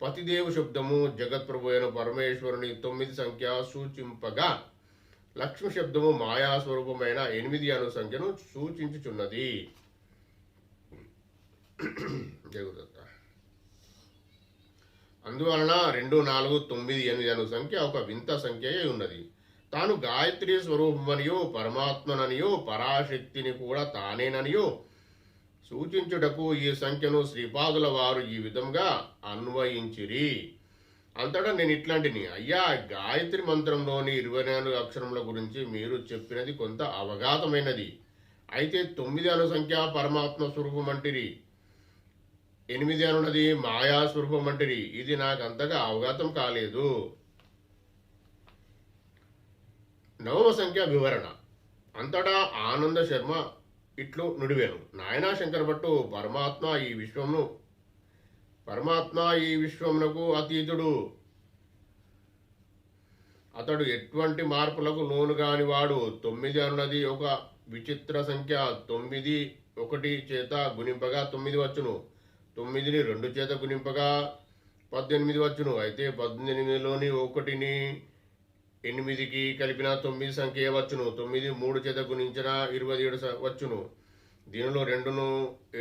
పతిదేవు శబ్దము జగత్ప్రభు అయిన పరమేశ్వరుని 9 సంఖ్య సూచింపగా, లక్ష్మి శబ్దము మాయాస్వరూపమైన 8 అను సంఖ్యను సూచించుచున్నది. అందువలన 2, 4, 9, 8 అను సంఖ్య ఒక వింత సంఖ్యయే ఉన్నది. తాను గాయత్రి స్వరూపమనియో పరమాత్మననియో పరాశక్తిని కూడా తానేననియో సూచించుటకు ఈ సంఖ్యను శ్రీపాదుల వారు ఈ విధంగా అన్వయించిరి. అంతటా నేను ఇట్లాంటిని, అయ్యా, గాయత్రి మంత్రంలోని 24 అక్షరముల గురించి మీరు చెప్పినది కొంత అవగాతమైనది. అయితే 9 అను సంఖ్య పరమాత్మ స్వరూపం అంటిరి, 8 అనున్నది మాయా స్వరూపం అంటిరి. ఇది నాకు అంతగా అవగాతం కాలేదు. 9వ సంఖ్య వివరణ. అంతటా ఆనంద శర్మ ఇట్లు నుడివేను, నాయనా శంకర భట్టు, పరమాత్మ ఈ విశ్వమునకు అతీతుడు. అతడు ఎటువంటి మార్పులకు లోను కాని వాడు. 9 అన్నది ఒక విచిత్ర సంఖ్య. 9 1 చేత గుణింపగా 9 వచ్చును. 9ని 2 చేత గుణింపగా 18 వచ్చును. అయితే 18లోని 1ని 8కి కలిపిన 9 సంఖ్య వచ్చును. 9 3 చేత గుణించిన 27 వచ్చును. దీనిలో 2ను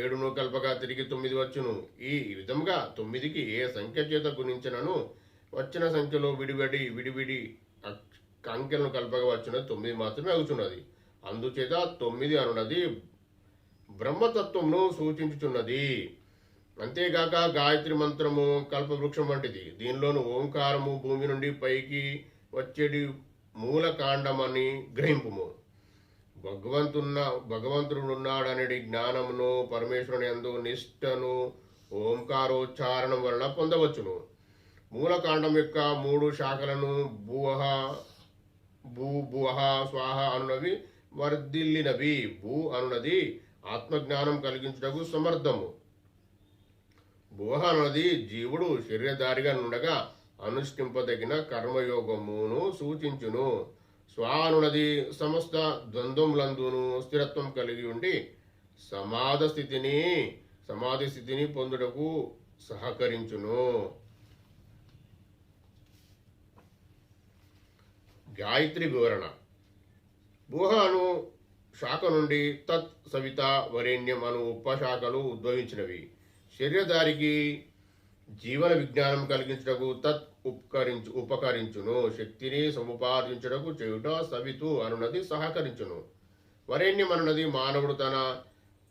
7ను కలపగా తిరిగి 9 వచ్చును. ఈ విధంగా 9కి ఏ సంఖ్య చేత గుణించినను వచ్చిన సంఖ్యలో విడివిడి అంకెలను కలపగా వచ్చిన 9 మాత్రమే అవుతున్నది. అందుచేత 9 అనున్నది బ్రహ్మతత్వమును సూచించుచున్నది. అంతేగాక గాయత్రి మంత్రము కల్పవృక్షం వంటిది. దీనిలోని ఓంకారము భూమి నుండి పైకి వచ్చేది మూలకాండమని గ్రహింపుము. భగవంతుడున్నాడనేది జ్ఞానమును పరమేశ్వరుని యందు నిష్టను ఓంకారోచ్చారణం వలన పొందవచ్చును. మూలకాండం యొక్క 3 శాఖలను భూవహ స్వాహ అనునవి వర్ధిల్లినవి. భూ అనున్నది ఆత్మజ్ఞానం కలిగించుటకు సమర్థము. భువహ అన్నది జీవుడు శరీరధారిగా నుండగా అనుష్ఠింపదగిన కర్మయోగమును సూచించును. స్వా అనున్నది సమస్త ద్వంద్వములందును స్థిరత్వం కలిగి ఉండి సమాధి స్థితిని పొందుటకు సహకరించును. గాయత్రి వివరణ. భూహ అను శాఖ నుండి తత్, సవిత, వరేణ్యం అను ఉపశాఖలు ఉద్భవించినవి. శరీరధారికి జీవన విజ్ఞానం కలిగించుటకు తత్ ఉపకరించును. శక్తిని సముపార్జించుటకు చేయుట సవితు అనున్నది సహకరించును. వరేణ్యం అనున్నది మానవుడు తన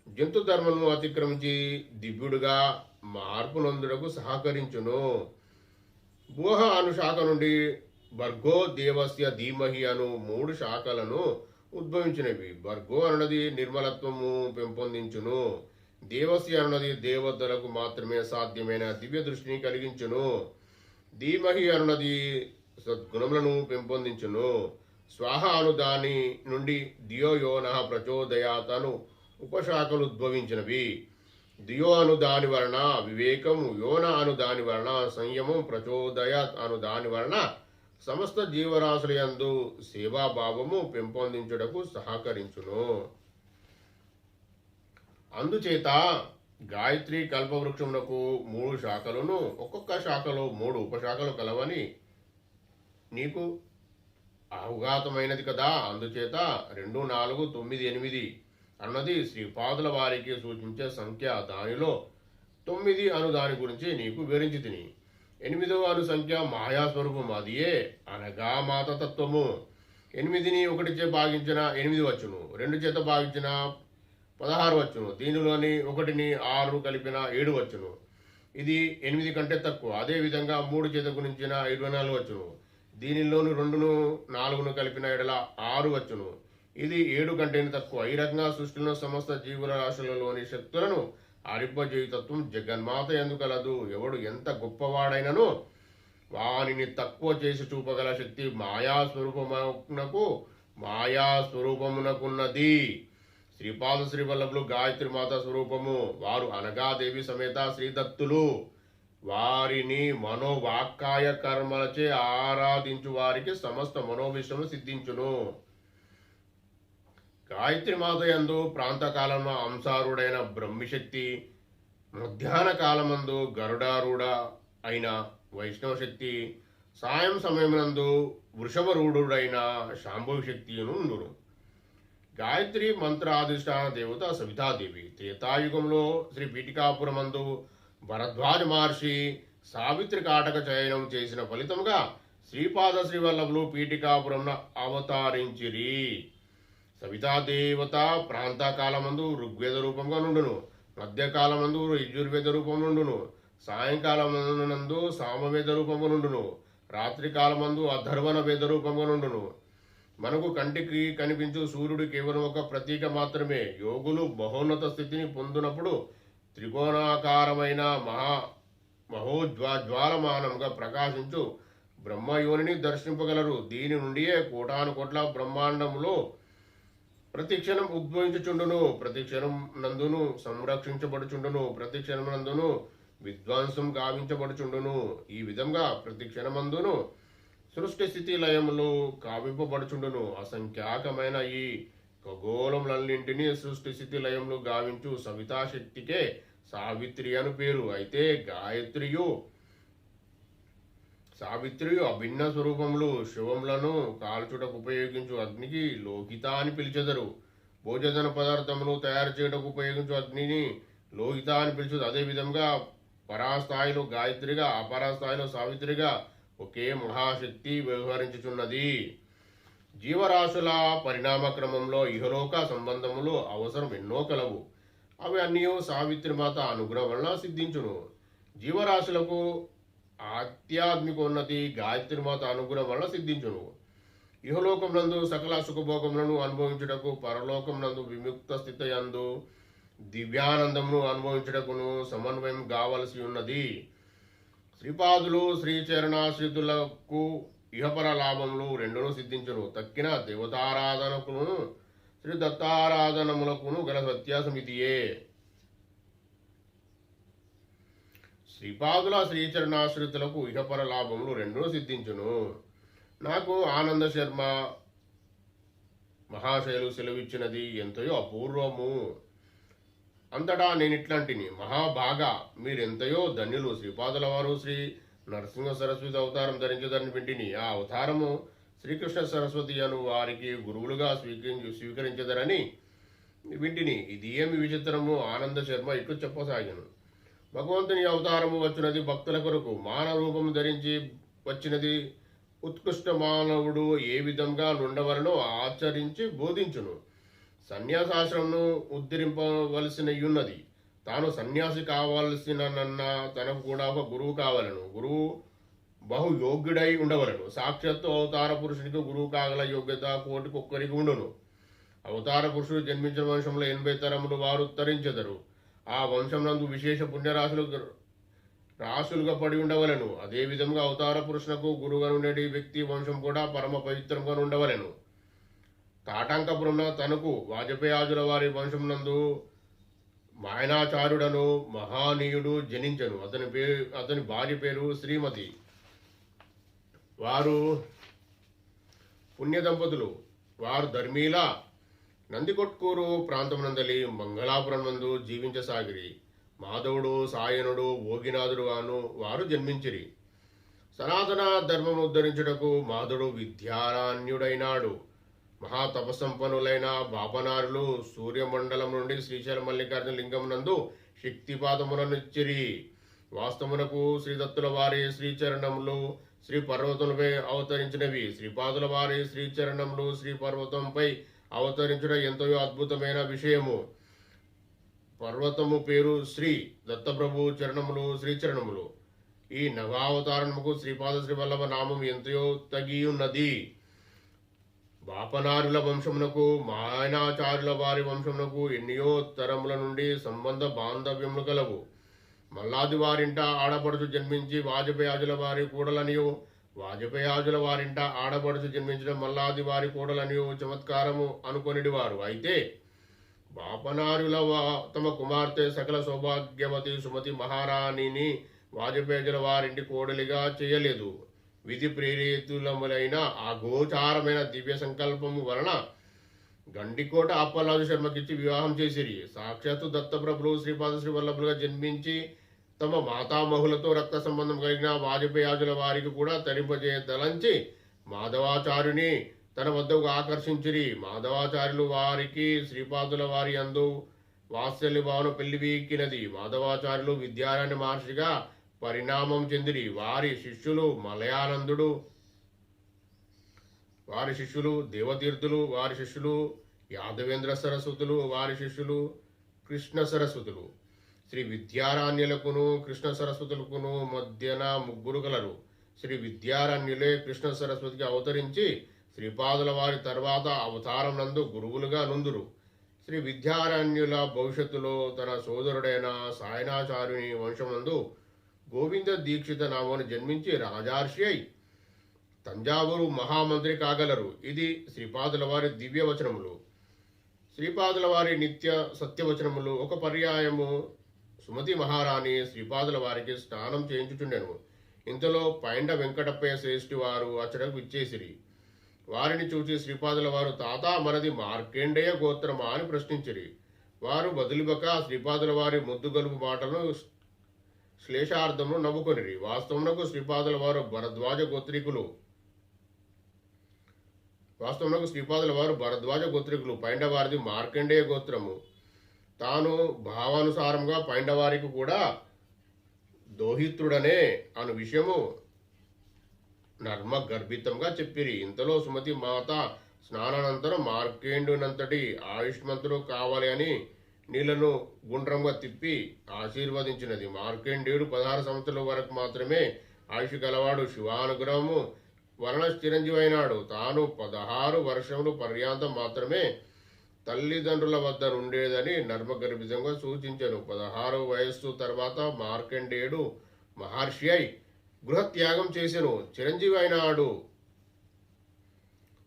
జంతు ధర్మను అతిక్రమించి దివ్యుడుగా మార్పు నందుటకు సహకరించును. భూహ అను శాఖ నుండి భర్గో దేవస్య ధీమహి అను 3 శాఖలను ఉద్భవించినవి. భర్గో అనున్నది నిర్మలత్వము పెంపొందించును. దేవస్య అన్నది దేవతలకు మాత్రమే సాధ్యమైన దివ్య దృష్టిని కలిగించును. ధీమహి అన్నది సద్గుణములను పెంపొందించును. స్వాహ అను దాని నుండి దియో యోనః ప్రచోదయాత్ అను ఉపశాఖలు ఉద్భవించినవి. దియో అను దాని వలన వివేకము, యోన అను దాని వలన సంయమం, ప్రచోదయాత్ అను దాని వలన సమస్త జీవరాశుల యందు సేవాభావము పెంపొందించుటకు సహకరించును. అందుచేత గాయత్రి కల్పవృక్షమునకు 3 శాఖలను, ఒక్కొక్క శాఖలో 3 ఉపశాఖలు కలవని నీకు అవగాతమైనది కదా. అందుచేత 2, 4, 9, 8 అన్నది శ్రీపాదుల వారికి సూచించే సంఖ్య. దానిలో 9 అను దాని గురించి నీకు వివరించి తిని. 8వ అను సంఖ్య మాయాస్వరూపం, అదియే అనగా మాతతత్వము. 8ని 1 చే భాగించిన 8 వచ్చును, 2 చేత భాగించిన 16 వచ్చును, దీనిలోని 1ని 6 కలిపిన 7 వచ్చును. ఇది 8 కంటే తక్కువ. అదేవిధంగా 3 చేత గుణించిన 24 వచ్చును, దీనిలోని 2ను 4ను కలిపిన ఎడల 6 వచ్చును, ఇది 7 కంటే తక్కువ. ఈ రకంగా సృష్టిలో సమస్త జీవుల రాశులలోని శక్తులను ఆరింపజేయుతత్వం జగన్మాత యందు కలదు. ఎవడు ఎంత గొప్పవాడైనను వానిని తక్కువ చేసి చూపగల శక్తి మాయాస్వరూపమునకున్నది. శ్రీపాద శ్రీవల్లభులు గాయత్రి మాత స్వరూపము. వారు అనగా దేవి సమేత శ్రీదత్తులు. వారిని మనోవాక్కాయ కర్మలచే ఆరాధించు వారికి సమస్త మనోవిషము సిద్ధించును. గాయత్రి మాత యందు ప్రాంతకాలంలో అంశారుడైన బ్రహ్మశక్తి, మధ్యాహ్న కాలమందు గరుడారూఢ అయిన వైష్ణవ శక్తి, సాయం సమయమునందు వృషభరూఢుడైన శాంభవి శక్తియును ఉండును. గాయత్రి మంత్ర అధిష్టాన దేవత సవితాదేవి. త్రేతాయుగంలో శ్రీ పీఠికాపురమందు భరద్వాజ మహర్షి సావిత్రి కాటక చయనం చేసిన ఫలితముగా శ్రీపాద శ్రీవల్లభులు పీఠికాపురంన అవతరించిరి. సవితాదేవత ప్రాంతకాలమందు ఋగ్వేద రూపంగా నుండును, మధ్యకాలమందు యజుర్వేద రూపం నుండును, సాయంకాలమందు సామవేద రూపంగా నుండును, రాత్రి కాలమందు అధర్వణ వేద రూపంగా నుండును. మనకు కంటికి కనిపించు సూర్యుడు కేవలం ఒక ప్రతీక మాత్రమే. యోగులు బహోన్నత స్థితిని పొందినప్పుడు త్రికోణాకారమైన మహోజ్వాలమానంగా ప్రకాశించు బ్రహ్మయోనిని దర్శింపగలరు. దీని నుండియే కోటాను కోట్ల బ్రహ్మాండములో ప్రతిక్షణం ఉద్భవించుచుండును, ప్రతిక్షణం నందును సంరక్షించబడుచుండును, ప్రతిక్షణం నందును విధ్వంసం గావించబడుచుండును. ఈ విధంగా ప్రతిక్షణమందును సృష్టి స్థితి లయములు కావింపబడుచుండును. అసంఖ్యాకమైన ఈ ఖగోళములన్నింటినీ సృష్టి స్థితి లయములు గావించు సవితాశక్తికే సావిత్రి అని పేరు. అయితే సావిత్రియు అభిన్న స్వరూపములు. శివములను కాల్చుటకు ఉపయోగించు అగ్నికి లోహిత అని పిలిచెదరు. భోజన పదార్థములు తయారు చేయటకు ఉపయోగించు అగ్నిని లోహిత అని పిలిచదు. అదేవిధంగా పరాస్థాయిలో గాయత్రిగా, అపరాస్థాయిలో సావిత్రిగా ఒకే మహాశక్తి వ్యవహరించుచున్నది. జీవరాశుల పరిణామ క్రమంలో ఇహలోక సంబంధములు అవసరం ఎన్నో కలవు. అవి అన్నీ సావిత్రి మాత అనుగ్రహం వలన సిద్ధించును. జీవరాశులకు ఆధ్యాత్మికోన్నతి గాయత్రి మాత అనుగ్రహం వలన సిద్ధించును. ఇహలోకం నందు సకల సుఖభోగములను అనుభవించుటకు, పరలోకం నందు విముక్త స్థితి యందు దివ్యానందమును అనుభవించుటకును సమన్వయం కావలసి ఉన్నది. శ్రీపాదులు శ్రీచరణాశ్రితులకు ఇహపర లాభములు రెండును సిద్ధించును. తక్కిన దేవతారాధనకును శ్రీ దత్తారాధనములకును గల వ్యత్యాసం ఇదియే. శ్రీపాదుల శ్రీచరణాశ్రితులకు ఇహపర లాభములు రెండును సిద్ధించును. నాకు ఆనంద శర్మ మహాశైలు సెలవిచ్చినది ఎంతయో అపూర్వము. అంతటా నేనిట్లాంటిని మహాభాగా మీరెంతయో ధన్యులు. శ్రీపాదుల వారు శ్రీ నరసింహ సరస్వతి అవతారం ధరించదని వింటిని. ఆ అవతారము శ్రీకృష్ణ సరస్వతి అను వారికి గురువులుగా స్వీకరించదరని వింటిని. ఇది ఏమి విచిత్రము. ఆనంద శర్మ ఇట్లు చెప్పసాగాను. భగవంతుని అవతారము వచ్చినది భక్తుల కొరకు. మానవ రూపము ధరించి వచ్చినది ఉత్కృష్ట మానవుడు ఏ విధంగా నుండవలనో ఆచరించి బోధించును. సన్యాసాశ్రమను ఉద్ధరింపవలసినయున్నది. తాను సన్యాసి కావలసినన్న తనకు కూడా ఒక గురువు కావలను. గురువు బహు యోగ్యుడై ఉండవలను. సాక్షాత్తు అవతార పురుషునికి గురువు కాగల యోగ్యత కోటికొక్కరికి ఉండును. అవతార పురుషుడు జన్మించిన వంశంలో 80 తరములు వారు తరించెదరు. ఆ వంశం నందు విశేష రాశులుగా పడి ఉండవలను. అదేవిధంగా అవతార పురుషునకు గురువుగా ఉండేటి వ్యక్తి వంశం కూడా పరమ పవిత్రంగా ఉండవలను. తాటంకపురంలో తనకు వాజపేయాజుల వారి వంశం నందు మాయనాచార్యుడను మహానీయుడు జనించను. అతని భార్య పేరు శ్రీమతి. వారు పుణ్య దంపతులు. వారు ధర్మీల నందికొట్కూరు ప్రాంతమునందలి మంగళాపురం నందు జీవించసాగిరి. మాధవుడు, సాయనుడు, భోగినాథుడు అను వారు జన్మించిరి. సనాతన ధర్మము ఉద్ధరించుటకు మాధవుడు విద్యారణ్యుడైనాడు. మహాతపసంపన్నులైన బాపనారులు సూర్యమండలం నుండి శ్రీశైల మల్లికార్జున లింగం నందు శక్తిపాతములనిచ్చిరి. వాస్తవమునకు శ్రీదత్తుల వారి శ్రీచరణములు శ్రీ పర్వతములపై అవతరించినవి. శ్రీపాదుల వారి శ్రీచరణములు శ్రీ పర్వతంపై అవతరించుట ఎంతో అద్భుతమైన విషయము. పర్వతము పేరు శ్రీ దత్తప్రభు చరణములు శ్రీచరణములు. ఈ నవావతారణముకు శ్రీపాద శ్రీవల్లభ నామం ఎంతో తగియున్నది. బాపనారుల వంశమునకు మాయనాచార్యుల వారి వంశమునకు ఎన్నో తరముల నుండి సంబంధ బాంధవ్యములు కలవు. మల్లాది వారింట ఆడపడుచు జన్మించి వాజపేయాజుల వారి కూడలనియు, వాజపేయాజుల వారింట ఆడపడుచు జన్మించిన మల్లాది వారి కూడలనియు చమత్కారము అనుకొనిడివారు. అయితే బాపనారుల తమ కుమార్తె సకల సౌభాగ్యవతి సుమతి మహారాణిని వాజపేయుల వారింటి కోడలిగా చేయలేదు. విధి ప్రేరితులములైన అగోచారమైన దివ్య సంకల్పము వలన గండికోట అప్పలరాజు శర్మకిచ్చి వివాహం చేసిరి. సాక్షాత్తు దత్తప్రభులు శ్రీపాద శ్రీవల్లభులుగా జన్మించి తమ మాతామహులతో రక్త సంబంధం కలిగిన వాజపేయాజుల వారికి కూడా తరింపజేయదలంచి మాధవాచార్యుని తన వద్దకు ఆకర్షించిరి. మాధవాచార్యులు వారికి శ్రీపాదుల వారి యందు వాత్సల్య భావన పెళ్లివీకినది. మాధవాచార్యులు విద్యారాయణ మహర్షిగా పరిణామం చెందిరి. వారి శిష్యులు మలయానందుడు, వారి శిష్యులు దేవతీర్థులు, వారి శిష్యులు యాదవేంద్ర సరస్వతులు, వారి శిష్యులు కృష్ణ సరస్వతులు. శ్రీ విద్యారణ్యులకును కృష్ణ సరస్వతులకును మధ్యన ముగ్గురు కలరు. శ్రీ విద్యారణ్యులే కృష్ణ సరస్వతికి అవతరించి శ్రీపాదుల వారి తర్వాత అవతారం నందు గురువులుగా నుందురు. శ్రీ విద్యారణ్యుల భవిష్యత్తులో తన సోదరుడైన సాయనాచార్యుని వంశమందు గోవింద దీక్షిత నామను జన్మించి రాజర్షి అయి తంజావూరు మహామంత్రి కాగలరు. ఇది శ్రీపాదుల వారి దివ్యవచనములు. శ్రీపాదుల వారి నిత్య సత్యవచనములు. ఒక పర్యాయము సుమతి మహారాణి శ్రీపాదుల వారికి స్నానం చేయించుచుండెను. ఇంతలో పైండ వెంకటప్పయ్య శ్రేష్ఠి వారు అచ్చటకు విచ్చేసిరి. వారిని చూసి శ్రీపాదుల వారు, తాత మనది మార్కండేయ గోత్రమా అని ప్రశ్నించిరి. వారు బదులిబక శ్రీపాదుల వారి ముద్దుగలుపు మాటలను శ్లేషార్థమును నవ్వుకొనిరి. వాస్తవమునకు శ్రీపాదుల వారు భరద్వాజ గోత్రికులు. పైండవారిది మార్కండేయ గోత్రము. తాను భావానుసారంగా పైండవారికి కూడా దోహిత్రుడనే అను విషయము నర్మ గర్భితంగా చెప్పిరి. ఇంతలో సుమతి మాత స్నానానంతరం మార్కండేయునంతటి ఆయుష్మంతుడు కావాలి అని నీళ్లను గుండ్రంగా తిప్పి ఆశీర్వదించినది. మార్కండేయుడు 16 సంవత్సరాల వరకు మాత్రమే ఆయుష్ గలవాడు. శివానుగ్రహము వలన చిరంజీవి అయినాడు. తాను 16 వర్షములు పర్యాంతం మాత్రమే తల్లిదండ్రుల వద్ద ఉండేదని నర్మగర్భితంగా సూచించాను. 16 వయస్సు తర్వాత మార్కండేయుడు మహర్షి అయి గృహత్యాగం చేసెను, చిరంజీవి అయినాడు.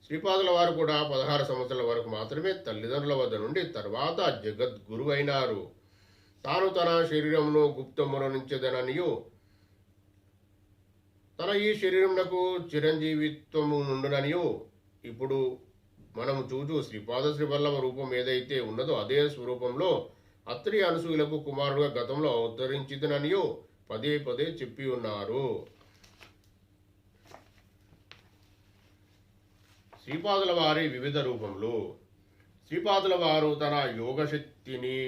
శ్రీపాదుల వారు కూడా 16 సంవత్సరాల వరకు మాత్రమే తల్లిదండ్రుల వద్ద నుండి తర్వాత జగద్గురు అయినారు. తాను తన శరీరమును గుప్తములో నుంచెదననియు తన ఈ శరీరమునకు చిరంజీవిత్వము నుండుననియు ఇప్పుడు మనము చూచు శ్రీపాద శ్రీవల్లభ రూపం ఏదైతే ఉన్నదో అదే స్వరూపంలో అత్రి అనసూయలకు కుమారుడుగా గతంలో అవతరించిదననియు పదే పదే చెప్పి ఉన్నారు. శ్రీపాదుల వారి వివిధ రూపములు. శ్రీపాదుల వారు తన యోగశక్తిని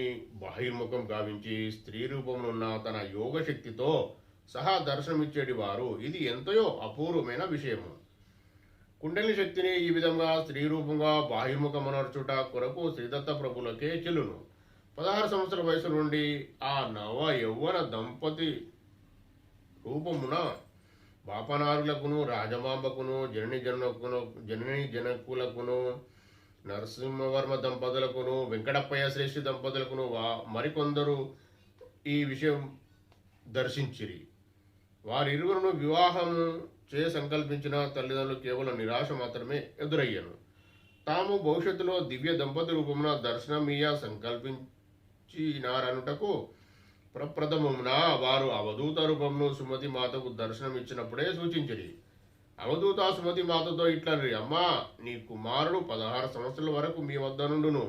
బహిర్ముఖం గావించి స్త్రీ రూపమునున్న తన యోగశక్తితో సహా దర్శనమిచ్చేటి వారు. ఇది ఎంతో అపూర్వమైన విషయము. కుండలి శక్తిని ఈ విధంగా స్త్రీ రూపంగా బాహిర్ముఖమనర్చుట కొరకు శ్రీదత్త ప్రభులకే చెల్లును. 16 సంవత్సరాల వయసు నుండి ఆ నవ యౌవన దంపతి రూపమున బాపనారులకును రాజమాంబకును జనని జనకులకును నరసింహవర్మ దంపతులకును వెంకటప్పయ్య శ్రేష్ఠి దంపతులకును మరికొందరు ఈ విషయం దర్శించిరి. వారిరువురును వివాహము సంకల్పించిన తల్లిదండ్రులు కేవలం నిరాశ మాత్రమే ఎదురయ్యను. తాము భవిష్యత్తులో దివ్య దంపతి రూపమున దర్శనమీయ సంకల్పించినారనుటకు ప్రప్రథమమున వారు అవధూత రూపమును సుమతి మాతకు దర్శనమిచ్చినప్పుడే సూచించిరి. అవధూత సుమతి మాతతో ఇట్లరి, అమ్మా నీ కుమారుడు 16 సంవత్సరాల వరకు మీ వద్ద నుండును.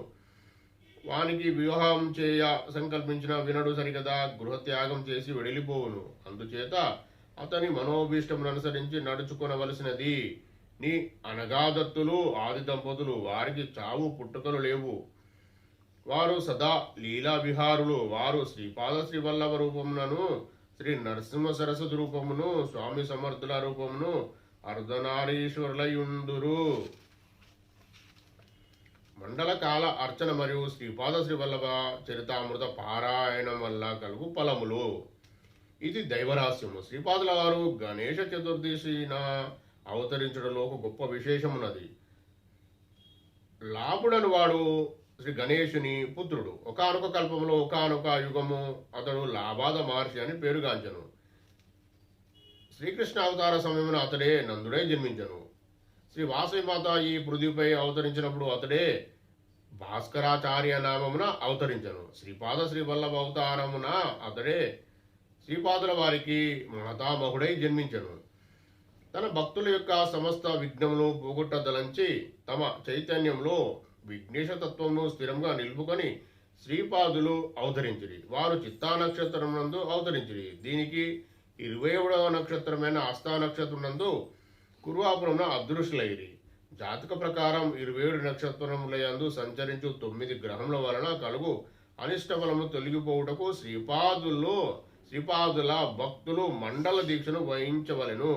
వానికి వివాహం చేయ సంకల్పించిన వినడు సరికదా, గృహత్యాగం చేసి వెడలిపోవును. అందుచేత అతని మనోభీష్టమును అనుసరించి నడుచుకొనవలసినది. నీ అనగాదత్తులు ఆది దంపతులు, వారికి చావు పుట్టుకలు లేవు. వారు సదా లీలా విహారులు. వారు శ్రీపాద శ్రీవల్లభ రూపమునను, శ్రీ నరసింహ సరస్వతి రూపమును, స్వామి సమర్థుల రూపమును అర్ధనారీశ్వరులయుందురు. మండల కాల అర్చన మరియు శ్రీపాద శ్రీవల్లభ చరితామృత పారాయణం వల్ల కలుగు ఫలములు. ఇది దైవరహస్యము. శ్రీపాదుల వారు గణేష చతుర్దశిన అవతరించడంలో ఒక గొప్ప విశేషమున్నది. లాభుడను వాడు శ్రీ గణేశుని పుత్రుడు. ఒకానొక కల్పంలో ఒకానొక యుగము అతడు లాభాద మహర్షి అని పేరుగాంచను. శ్రీకృష్ణ అవతార సమయమున అతడే నందుడై జన్మించను. శ్రీ వాసవి మాత ఈ పృథ్వీపై అవతరించినప్పుడు అతడే భాస్కరాచార్య నామమున అవతరించను. శ్రీపాద శ్రీవల్లభ అవతారమున అతడే శ్రీపాదుల వారికి మాతామహుడై జన్మించను. తన భక్తుల యొక్క సమస్త విఘ్నమును పోగొట్టదలంచి తమ చైతన్యంలో విఘ్నేశ తత్వమును స్థిరంగా నిలుపుకొని శ్రీపాదులు అవతరించిరి. వారు చిత్తా నక్షత్రం నందు అవతరించిరి. దీనికి 21వ నక్షత్రమైన ఆస్థా నక్షత్రం నందు కురువాపురమున అదృశ్యులైరి. జాతక ప్రకారం 27 నక్షత్రములందు సంచరించు 9 గ్రహముల వలన కలుగు అనిష్ట ఫలము తొలగిపోవుటకు శ్రీపాదుల భక్తులు మండల దీక్షను వహించవలెను.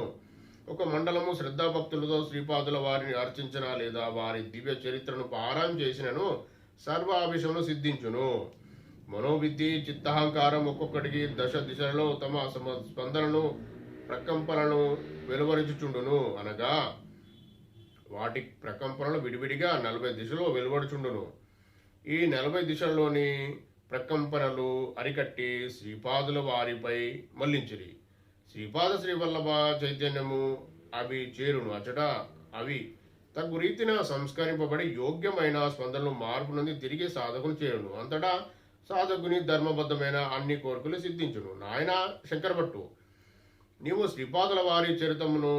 ఒక మండలము శ్రద్ధాభక్తులతో శ్రీపాదుల వారిని అర్చించిన లేదా వారి దివ్య చరిత్రను పారాయణం చేసినను సర్వాభిషమును సిద్ధించును. మనోవిద్ధి చిత్తహంకారం ఒక్కొక్కటికి దశ దిశలలో తమ స్పందనను ప్రకంపనలను వెలువరించుచుండును. అనగా వాటి ప్రకంపనలు విడివిడిగా 40 దిశలో వెలువడుచుండును. ఈ 40 దిశల్లోని ప్రకంపనలు అరికట్టి శ్రీపాదుల వారిపై మళ్లించిరి. శ్రీపాద శ్రీవల్లభ చైతన్యము అవి చేరును. అచట అవి తగు రీతిన సంస్కరింపబడి యోగ్యమైన స్పందనలు మార్పు నుండి తిరిగి సాధకును చేరును. అంతటా సాధకుని ధర్మబద్ధమైన అన్ని కోరికలు సిద్ధించును. నాయన శంకరభట్టు, నీవు శ్రీపాదుల వారి చరితమును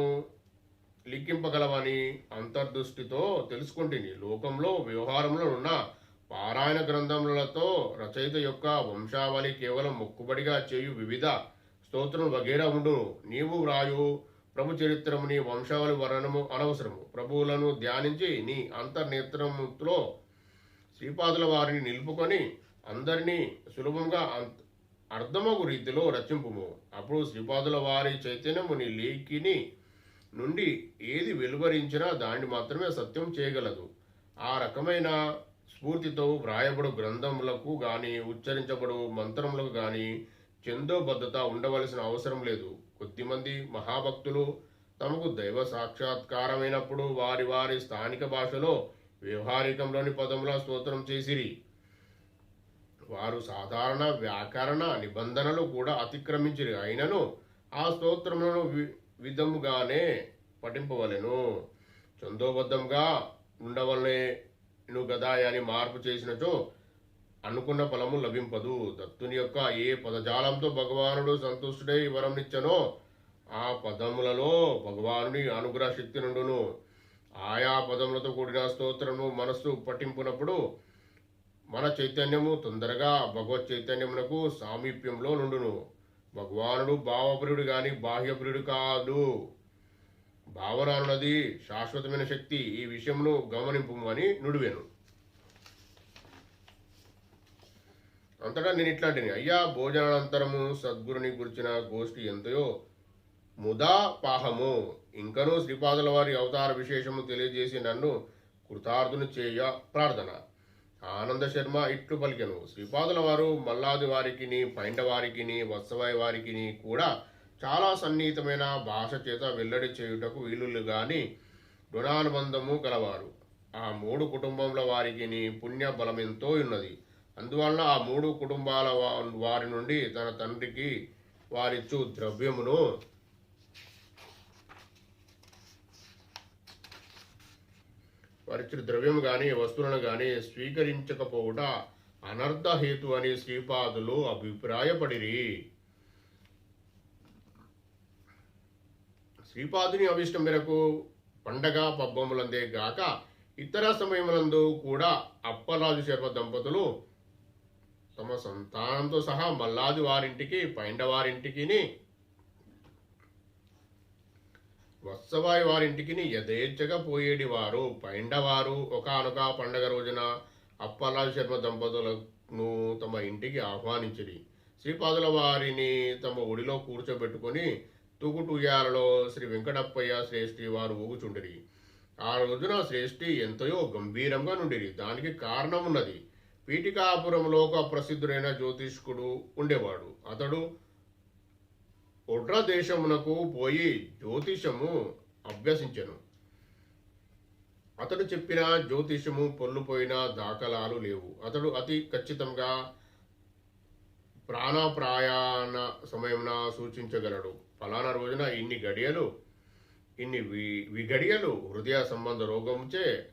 లిఖింపగలవని అంతర్దృష్టితో తెలుసుకుంటుని. లోకంలో వ్యవహారంలో ఉన్న పారాయణ గ్రంథములతో రచయిత యొక్క వంశావళి కేవలం మొక్కుబడిగా చేయు వివిధ స్తోత్రం వగేరా ఉండును. నీవు వ్రాయు ప్రభు చరిత్రముని వంశావళి వర్ణనము అనవసరము. ప్రభువులను ధ్యానించి నీ అంతర్నేత్రములో శ్రీపాదుల వారిని నిలుపుకొని అందరినీ సులభంగా అర్థమగు రీతిలో రచింపుము. అప్పుడు శ్రీపాదుల వారి చైతన్యము నీ లేఖిని నుండి ఏది వెలువరించినా దాన్ని మాత్రమే సత్యం చేయగలదు. ఆ రకమైన స్ఫూర్తితో వ్రాయబడు గ్రంథములకు గాని ఉచ్చరించబడు మంత్రములకు గాని చందోబద్ధత ఉండవలసిన అవసరం లేదు. కొద్దిమంది మహాభక్తులు తమకు దైవ సాక్షాత్కారమైనప్పుడు వారి వారి స్థానిక భాషలో వ్యవహారికంలోని పదముల స్తోత్రం చేసిరి. వారు సాధారణ వ్యాకరణ నిబంధనలు కూడా అతిక్రమించిరి. అయినను ఆ స్తోత్రములను విధముగానే పఠింపవలెను. చందోబద్ధంగా ఉండవలెను గదా అని మార్పు చేసినచో అనుకున్న ఫలము లభింపదు. దత్తుని యొక్క ఏ పదజాలంతో భగవానుడు సంతుష్టుడై వరంనిచ్చనో ఆ పదములలో భగవానుని అనుగ్రహ శక్తి నుండును. ఆయా పదములతో కూడిన స్తోత్రము మనస్సు పఠింపునప్పుడు మన చైతన్యము తొందరగా భగవత్ చైతన్యమునకు సామీప్యంలో నుండును. భగవానుడు భావప్రియుడు గాని బాహ్యప్రియుడు కాదు. భావన అన్నది శాశ్వతమైన శక్తి. ఈ విషయమును గమనింపు అని నుడివేను. అంతటా నేను ఇట్లాంటిని, అయ్యా భోజనానంతరము సద్గురుని గురించిన గోష్ఠి ఎంతయో ముదా పాహము. ఇంకనూ శ్రీపాదుల వారి అవతార విశేషము తెలియజేసి నన్ను కృతార్థుని చేయ ప్రార్థన. ఆనంద శర్మ ఇట్లు పలికెను, శ్రీపాదుల వారు మల్లాది వారికిని పైండవారికిని వత్సవాయి వారికిని కూడా చాలా సన్నిహితమైన భాష చేత వెల్లడి చేయుటకు వీలులు గాని రుణానుబంధము గలవారు. ఆ 3 కుటుంబముల వారికిని పుణ్య బలమెంతో ఉన్నది. అందువలన ఆ 3 కుటుంబాల వారి నుండి తన తండ్రికి వారిచ్చు ద్రవ్యమును గాని వస్తువులను గాని స్వీకరించకపోవుట అనర్థహేతు అని శ్రీపాదులు శ్రీపాదుని అభిష్టం మేరకు పండగ పబ్బములందే గాక ఇతర సమయములందు కూడా అప్పలాజు శర్మ దంపతులు తమ సంతానంతో సహా మల్లాది వారింటికి పైండవారింటికి వత్సవాయి వారింటికి యథేచ్ఛగా పోయేటి వారు. పైండవారు ఒకానొక పండగ రోజున అప్పలాజు శర్మ దంపతులను తమ ఇంటికి ఆహ్వానించిరి. శ్రీపాదుల వారిని తమ ఒడిలో కూర్చోబెట్టుకొని తూగుటూయాలలో శ్రీ వెంకటప్పయ్య శ్రేష్ఠి వారు ఊగుచుండిరి. ఆ రోజున శ్రేష్ఠి ఎంతయో గంభీరంగా నుండిరి. దానికి కారణం ఉన్నది. పీఠికాపురంలో ఒక ప్రసిద్ధుడైన జ్యోతిష్కుడు ఉండేవాడు. అతడు ఒడ్ర దేశమునకు పోయి జ్యోతిషము అభ్యసించెను. అతడు చెప్పిన జ్యోతిషము పొల్లుపోయిన దాఖలాలు లేవు. అతడు అతి ఖచ్చితంగా ప్రాణప్రయాణ సమయమున సూచించగలడు. ఫలానా రోజున ఇన్ని విగడియలు హృదయ సంబంధ రోగముచే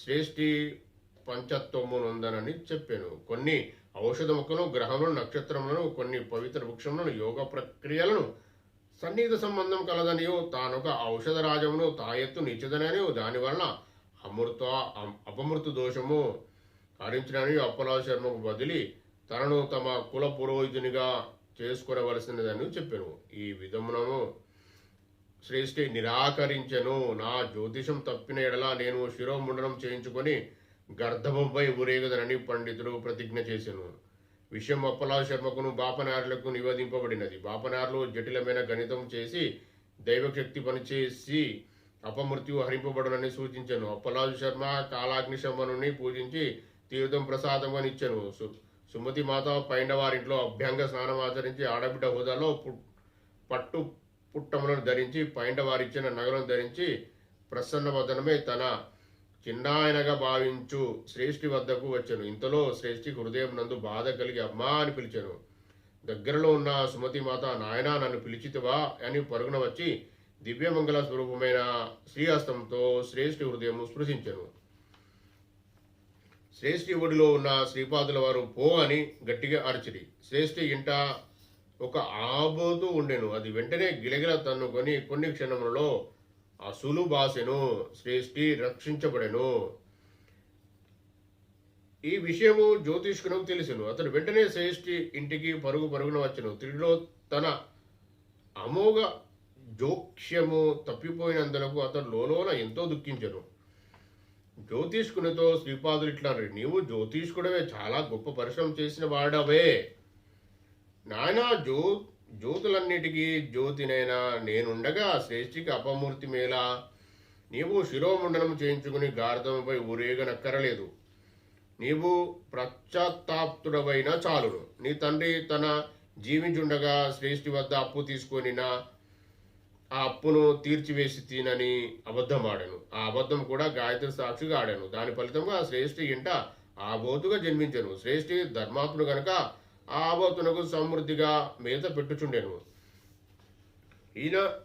శ్రేష్ఠి పంచత్వము నొందనని చెప్పాను. కొన్ని ఔషధ మొక్కలను, గ్రహములను, నక్షత్రములను, కొన్ని పవిత్ర వృక్షములను, యోగ ప్రక్రియలను సన్నిహిత సంబంధం కలదనియో, తానొక ఔషధ రాజమును తాయెత్తు నిచ్చదననియో, దానివలన అపమృతు దోషము హరించడని అప్పలాజు శర్మకు బదిలి తనను తమ కుల పురోహితునిగా చేసుకునవలసినదని చెప్పాను. ఈ విధమునము శ్రేష్ఠి నిరాకరించెను. నా జ్యోతిషం తప్పిన ఎడల నేను శిరోముండనం చేయించుకొని గర్ధముపై ఊరేగదనని పండితుడు ప్రతిజ్ఞ చేసెను. విషయం అప్పలాజు శర్మకును బాపనారులకు నివేదింపబడినది. బాపనారులు జటిలమైన గణితం చేసి దైవశక్తి పనిచేసి అపమృత్యు హరింపబడునని సూచించెను. అప్పలాజు శర్మ కాలాగ్నిశమనుని పూజించి తీర్థం ప్రసాదంగా నిచ్చెను. సుమతి మాత పైండవారింట్లో అభ్యంగ స్నానం ఆచరించి ఆడబిడ్డ హోదాలో పట్టు పుట్టములను ధరించి పైండవారిచ్చిన నగలను ధరించి ప్రసన్నవదనమే తన చిన్నాయనగా భావించు శ్రేష్ఠి వద్దకు వచ్చాను. ఇంతలో శ్రేష్ఠికి హృదయం నందు బాధ కలిగి అమ్మా అని పిలిచాను. దగ్గరలో ఉన్న సుమతి మాత, నాయనా నన్ను పిలిచితివా అని పరుగున వచ్చి దివ్యమంగళ స్వరూపమైన శ్రీహస్తంతో శ్రేష్ఠి హృదయము స్పృశించెను. శ్రేష్ఠి ఒడిలో ఉన్న శ్రీపాదుల వారు పో అని గట్టిగా అరిచిరి. శ్రేష్ఠి ఇంట ఒక ఆబోతు ఉండెను. అది వెంటనే గిలగిల తన్నుకొని కొన్ని క్షణములలో అసులు బాసెను. శ్రేష్ఠి రక్షించబడెను. ఈ విషయము జ్యోతిష్కునకు తెలిసెను. అతడు వెంటనే శ్రేష్ఠి ఇంటికి పరుగున వచ్చెను. తిరిగిలో తన అమోఘ జోక్ష్యము తప్పిపోయినందులకు అతడు లోలోన ఎంతో దుఃఖించెను. జ్యోతిష్కునితో శ్రీపాదులు ఇట్లా, నీవు జ్యోతిష్కుడవే, చాలా గొప్ప పరిశ్రమ చేసిన వాడవే. నాయనా, జ్యోతులన్నిటికీ జ్యోతినైనా నేనుండగా శ్రేష్ఠికి అపమూర్తి మేలా? నీవు శిరోముండనం చేయించుకుని గార్ధముపై ఊరేగనక్కరలేదు. నీవు పశ్చాత్తాప్తుడవైనా చాలును. నీ తండ్రి తన జీవించుండగా శ్రేష్ఠి వద్ద అప్పు తీసుకొనినా ఆ అప్పును తీర్చివేసి తినని అబద్ధం ఆడాను. ఆ అబద్ధం కూడా గాయత్రి సాక్షిగా ఆడాను. దాని ఫలితంగా శ్రేష్ఠి ఇంట ఆబోతుగా జన్మించాను. శ్రేష్ఠి ధర్మాత్ముడు గనక ఆ ఆబోతునకు సమృద్ధిగా మేత పెట్టుచుండెను.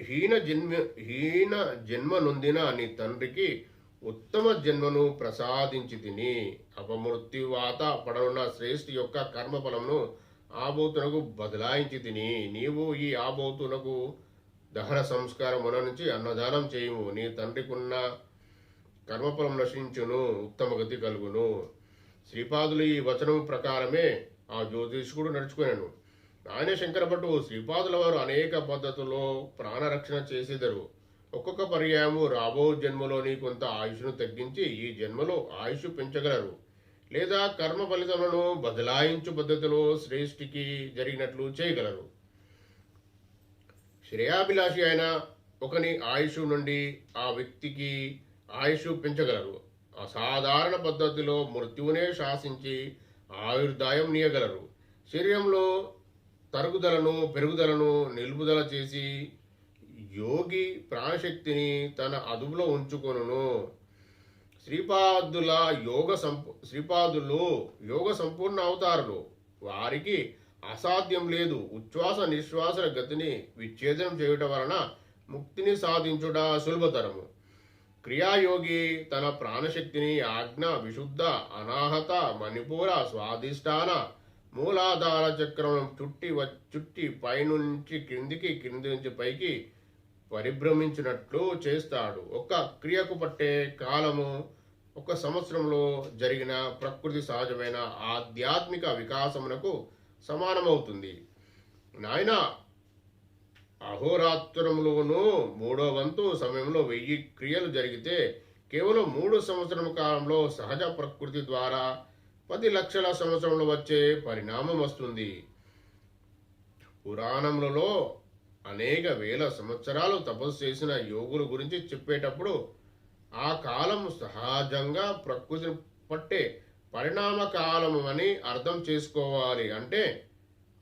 హీన జన్మ నొందిన నీ తండ్రికి ఉత్తమ జన్మను ప్రసాదించి తిని అపమృత్యువాత పడనున్న శ్రేష్ఠి యొక్క కర్మఫలమును ఆబోతునకు బదలాయించి తిని నీవు ఈ ఆబోతునకు దహన సంస్కారం నుంచి అన్నదానం చేయుము. నీ తండ్రికున్న కర్మఫలం నశించును, ఉత్తమ గతి కలుగును. శ్రీపాదులు ఈ వచనం ప్రకారమే ఆ జ్యోతిష్కుడు నడుచుకున్నాను. ఆయన శంకరభట్టు శ్రీపాదుల వారు అనేక పద్ధతుల్లో ప్రాణరక్షణ చేసేదరు. ఒక్కొక్క పర్యాయము రాబో జన్మలోని కొంత ఆయుష్ను తగ్గించి ఈ జన్మలో ఆయుష్ పెంచగలరు. లేదా కర్మ ఫలితములను బదలాయించు పద్ధతిలో శ్రేష్ఠికి జరిగినట్లు చేయగలరు. శ్రేయాభిలాషి అయిన ఒకని ఆయుష్ నుండి ఆ వ్యక్తికి ఆయుష్ పెంచగలరు. అసాధారణ పద్ధతిలో మృత్యువునే శాసించి ఆయుర్దాయం నీయగలరు. శరీరంలో పెరుగుదలను నిలుపుదల చేసి యోగి ప్రాణశక్తిని తన అదుపులో ఉంచుకొనును. శ్రీపాదులు యోగ సంపూర్ణ అవతారులు. వారికి అసాధ్యం లేదు. ఉచ్ఛ్వాస నిశ్వాసల గతిని విచ్ఛేదనం చేయుట వలన ముక్తిని సాధించుట సులభతరము. క్రియాయోగి తన ప్రాణశక్తిని ఆజ్ఞ, విశుద్ధ, అనాహత, మణిపూర, స్వాధిష్టాన మూలాధార చక్రం చుట్టి పైనుంచి క్రిందికి, క్రింది నుంచి పైకి పరిభ్రమించినట్లు చేస్తాడు. ఒక క్రియకు పట్టే కాలము 1 సంవత్సరంలో జరిగిన ప్రకృతి సహజమైన ఆధ్యాత్మిక వికాసమునకు సమానమవుతుంది. నాయన, అహోరాత్రములోనూ 3వ వంతు సమయంలో 1000 క్రియలు జరిగితే కేవలం 3 సంవత్సరముల కాలంలో సహజ ప్రకృతి ద్వారా 10 లక్షల సంవత్సరంలో వచ్చే పరిణామం వస్తుంది. పురాణములలో అనేక వేల సంవత్సరాలు తపస్సు చేసిన యోగుల గురించి చెప్పేటప్పుడు ఆ కాలం సహజంగా ప్రకృతిని పట్టే పరిణామ కాలము అని అర్థం చేసుకోవాలి. అంటే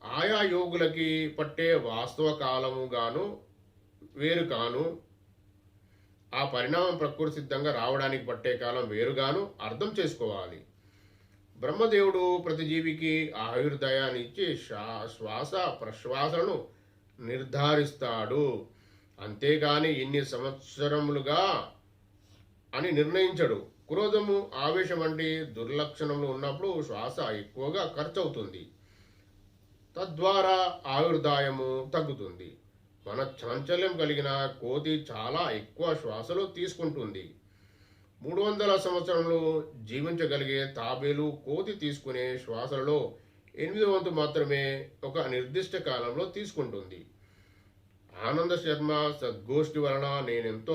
ఆయా యోగులకి పట్టే వాస్తవ కాలము గాను వేరు కాను, ఆ పరిణామం ప్రకృతి సిద్ధంగా రావడానికి పట్టే కాలం వేరుగాను అర్థం చేసుకోవాలి. బ్రహ్మదేవుడు ప్రతి జీవికి ఆయుర్దయాన్ని ఇచ్చి శ్వాస ప్రశ్వాసలను నిర్ధారిస్తాడు. అంతేగాని ఇన్ని సంవత్సరములుగా అని నిర్ణయించడు. క్రోధము, ఆవేశం వంటి దుర్లక్షణములు ఉన్నప్పుడు శ్వాస ఎక్కువగా ఖర్చు అవుతుంది. తద్వారా ఆయుర్దాయము తగ్గుతుంది. మన చాంచల్యం కలిగిన కోతి చాలా ఎక్కువ శ్వాసలు తీసుకుంటుంది. 300 సంవత్సరములు జీవించగలిగే తాబేలు కోతి తీసుకునే శ్వాసలలో 8వ వంతు మాత్రమే ఒక నిర్దిష్ట కాలంలో తీసుకుంటుంది. ఆనంద శర్మ సద్గోష్ఠి వలన నేనెంతో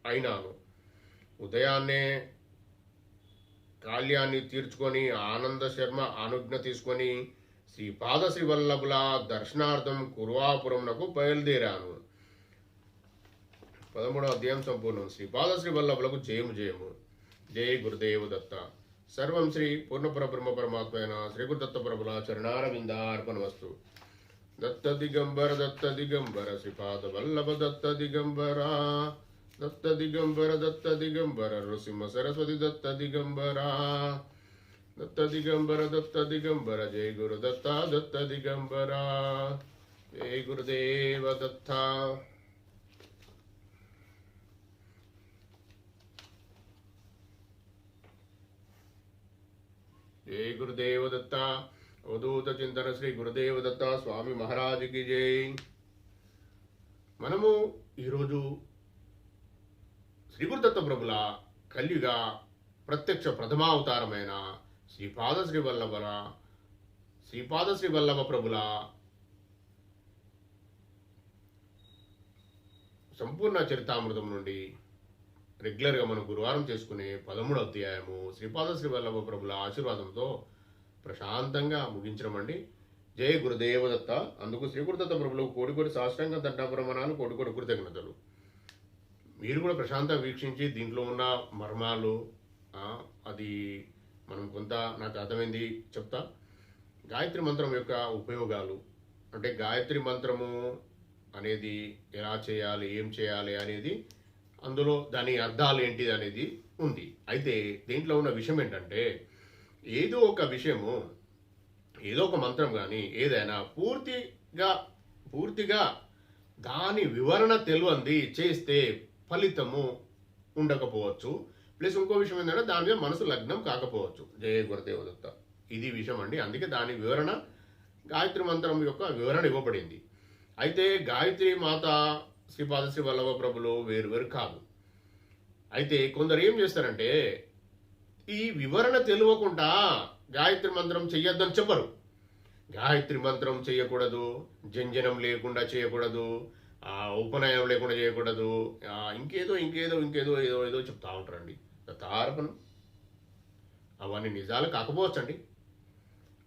అయినాను. ఉదయాన్నే కాళ్యాన్ని తీర్చుకొని ఆనంద శర్మ అనుజ్ఞ తీసుకొని శ్రీ వల్లభుల దర్శనార్థం కుర్వాపురంనకు బయలుదేరాను. 13వ అధ్యాయం సంపూర్ణం. శ్రీ వల్లభులకు జయము జయము. జయ గురుదేవ దత్త. సర్వం శ్రీ పూర్ణపుర బ్రహ్మ పరమాత్మైన శ్రీ గురుదత్త ప్రభుల చరణారవిందార్పణమస్తు. దత్త దిగంబర శ్రీపాద వల్లభ దత్త దిగంబర నృసింహ సరస్వతి దత్త దిగంబర జయ గురు దత్త దిగంబర. జయ గురుదేవ దత్త. జయ గురుదేవ దత్త. అవధూత చింతన శ్రీ గురుదేవ దత్త స్వామి మహారాజుకి జై. మనము ఈరోజు శ్రీ గురుదత్త ప్రభుల కలియుగ ప్రత్యక్ష ప్రథమావతారమైన శ్రీపాద శ్రీ వల్లభ ప్రభుల సంపూర్ణ చరితామృతం నుండి రెగ్యులర్గా మనం గురువారం చేసుకునే 13వ అధ్యాయము శ్రీ వల్లభ ప్రభుల ఆశీర్వాదంతో ప్రశాంతంగా ముగించడం అండి. జయ గురుదేవ దత్త. అందుకు శ్రీ గురుదత్త ప్రభులు కోటి సాష్టాంగ దండాప్రమాణాలు, కోటి కృతజ్ఞతలు. మీరు కూడా ప్రశాంతంగా వీక్షించి దీంట్లో ఉన్న మర్మాలు అది మనం కొంత నాకు అర్థమైంది చెప్తా. గాయత్రి మంత్రం యొక్క ఉపయోగాలు, అంటే గాయత్రి మంత్రము అనేది ఎలా చేయాలి, ఏం చేయాలి అనేది, అందులో దాని అర్థాలు ఏంటిది అనేది ఉంది. అయితే దీంట్లో ఉన్న విషయం ఏంటంటే, ఏదో ఒక విషయము, ఏదో ఒక మంత్రం కానీ ఏదైనా పూర్తిగా దాని వివరణ తెలియంది చేస్తే ఫలితము ఉండకపోవచ్చు. ప్లస్ ఇంకో విషయం ఏంటంటే దాని మీద మనసు లగ్నం కాకపోవచ్చు. జయ గురుదేవ దత్త. ఇది విషయం అండి. అందుకే దాని వివరణ, గాయత్రి మంత్రం యొక్క వివరణ ఇవ్వబడింది. అయితే గాయత్రి మాత శ్రీ వల్లభ ప్రభులు వేరు కాదు. అయితే కొందరు ఏం చేస్తారంటే ఈ వివరణ తెలియకుండా గాయత్రి మంత్రం చెయ్యొద్దని చెప్పరు. గాయత్రి మంత్రం చేయకూడదు, జంజనం లేకుండా చేయకూడదు, ఉపనయనం లేకుండా చేయకూడదు, ఇంకేదో ఏదో చెప్తా ఉంటారండి. తారపనం అవన్నీ నిజాలు కాకపోవచ్చండి.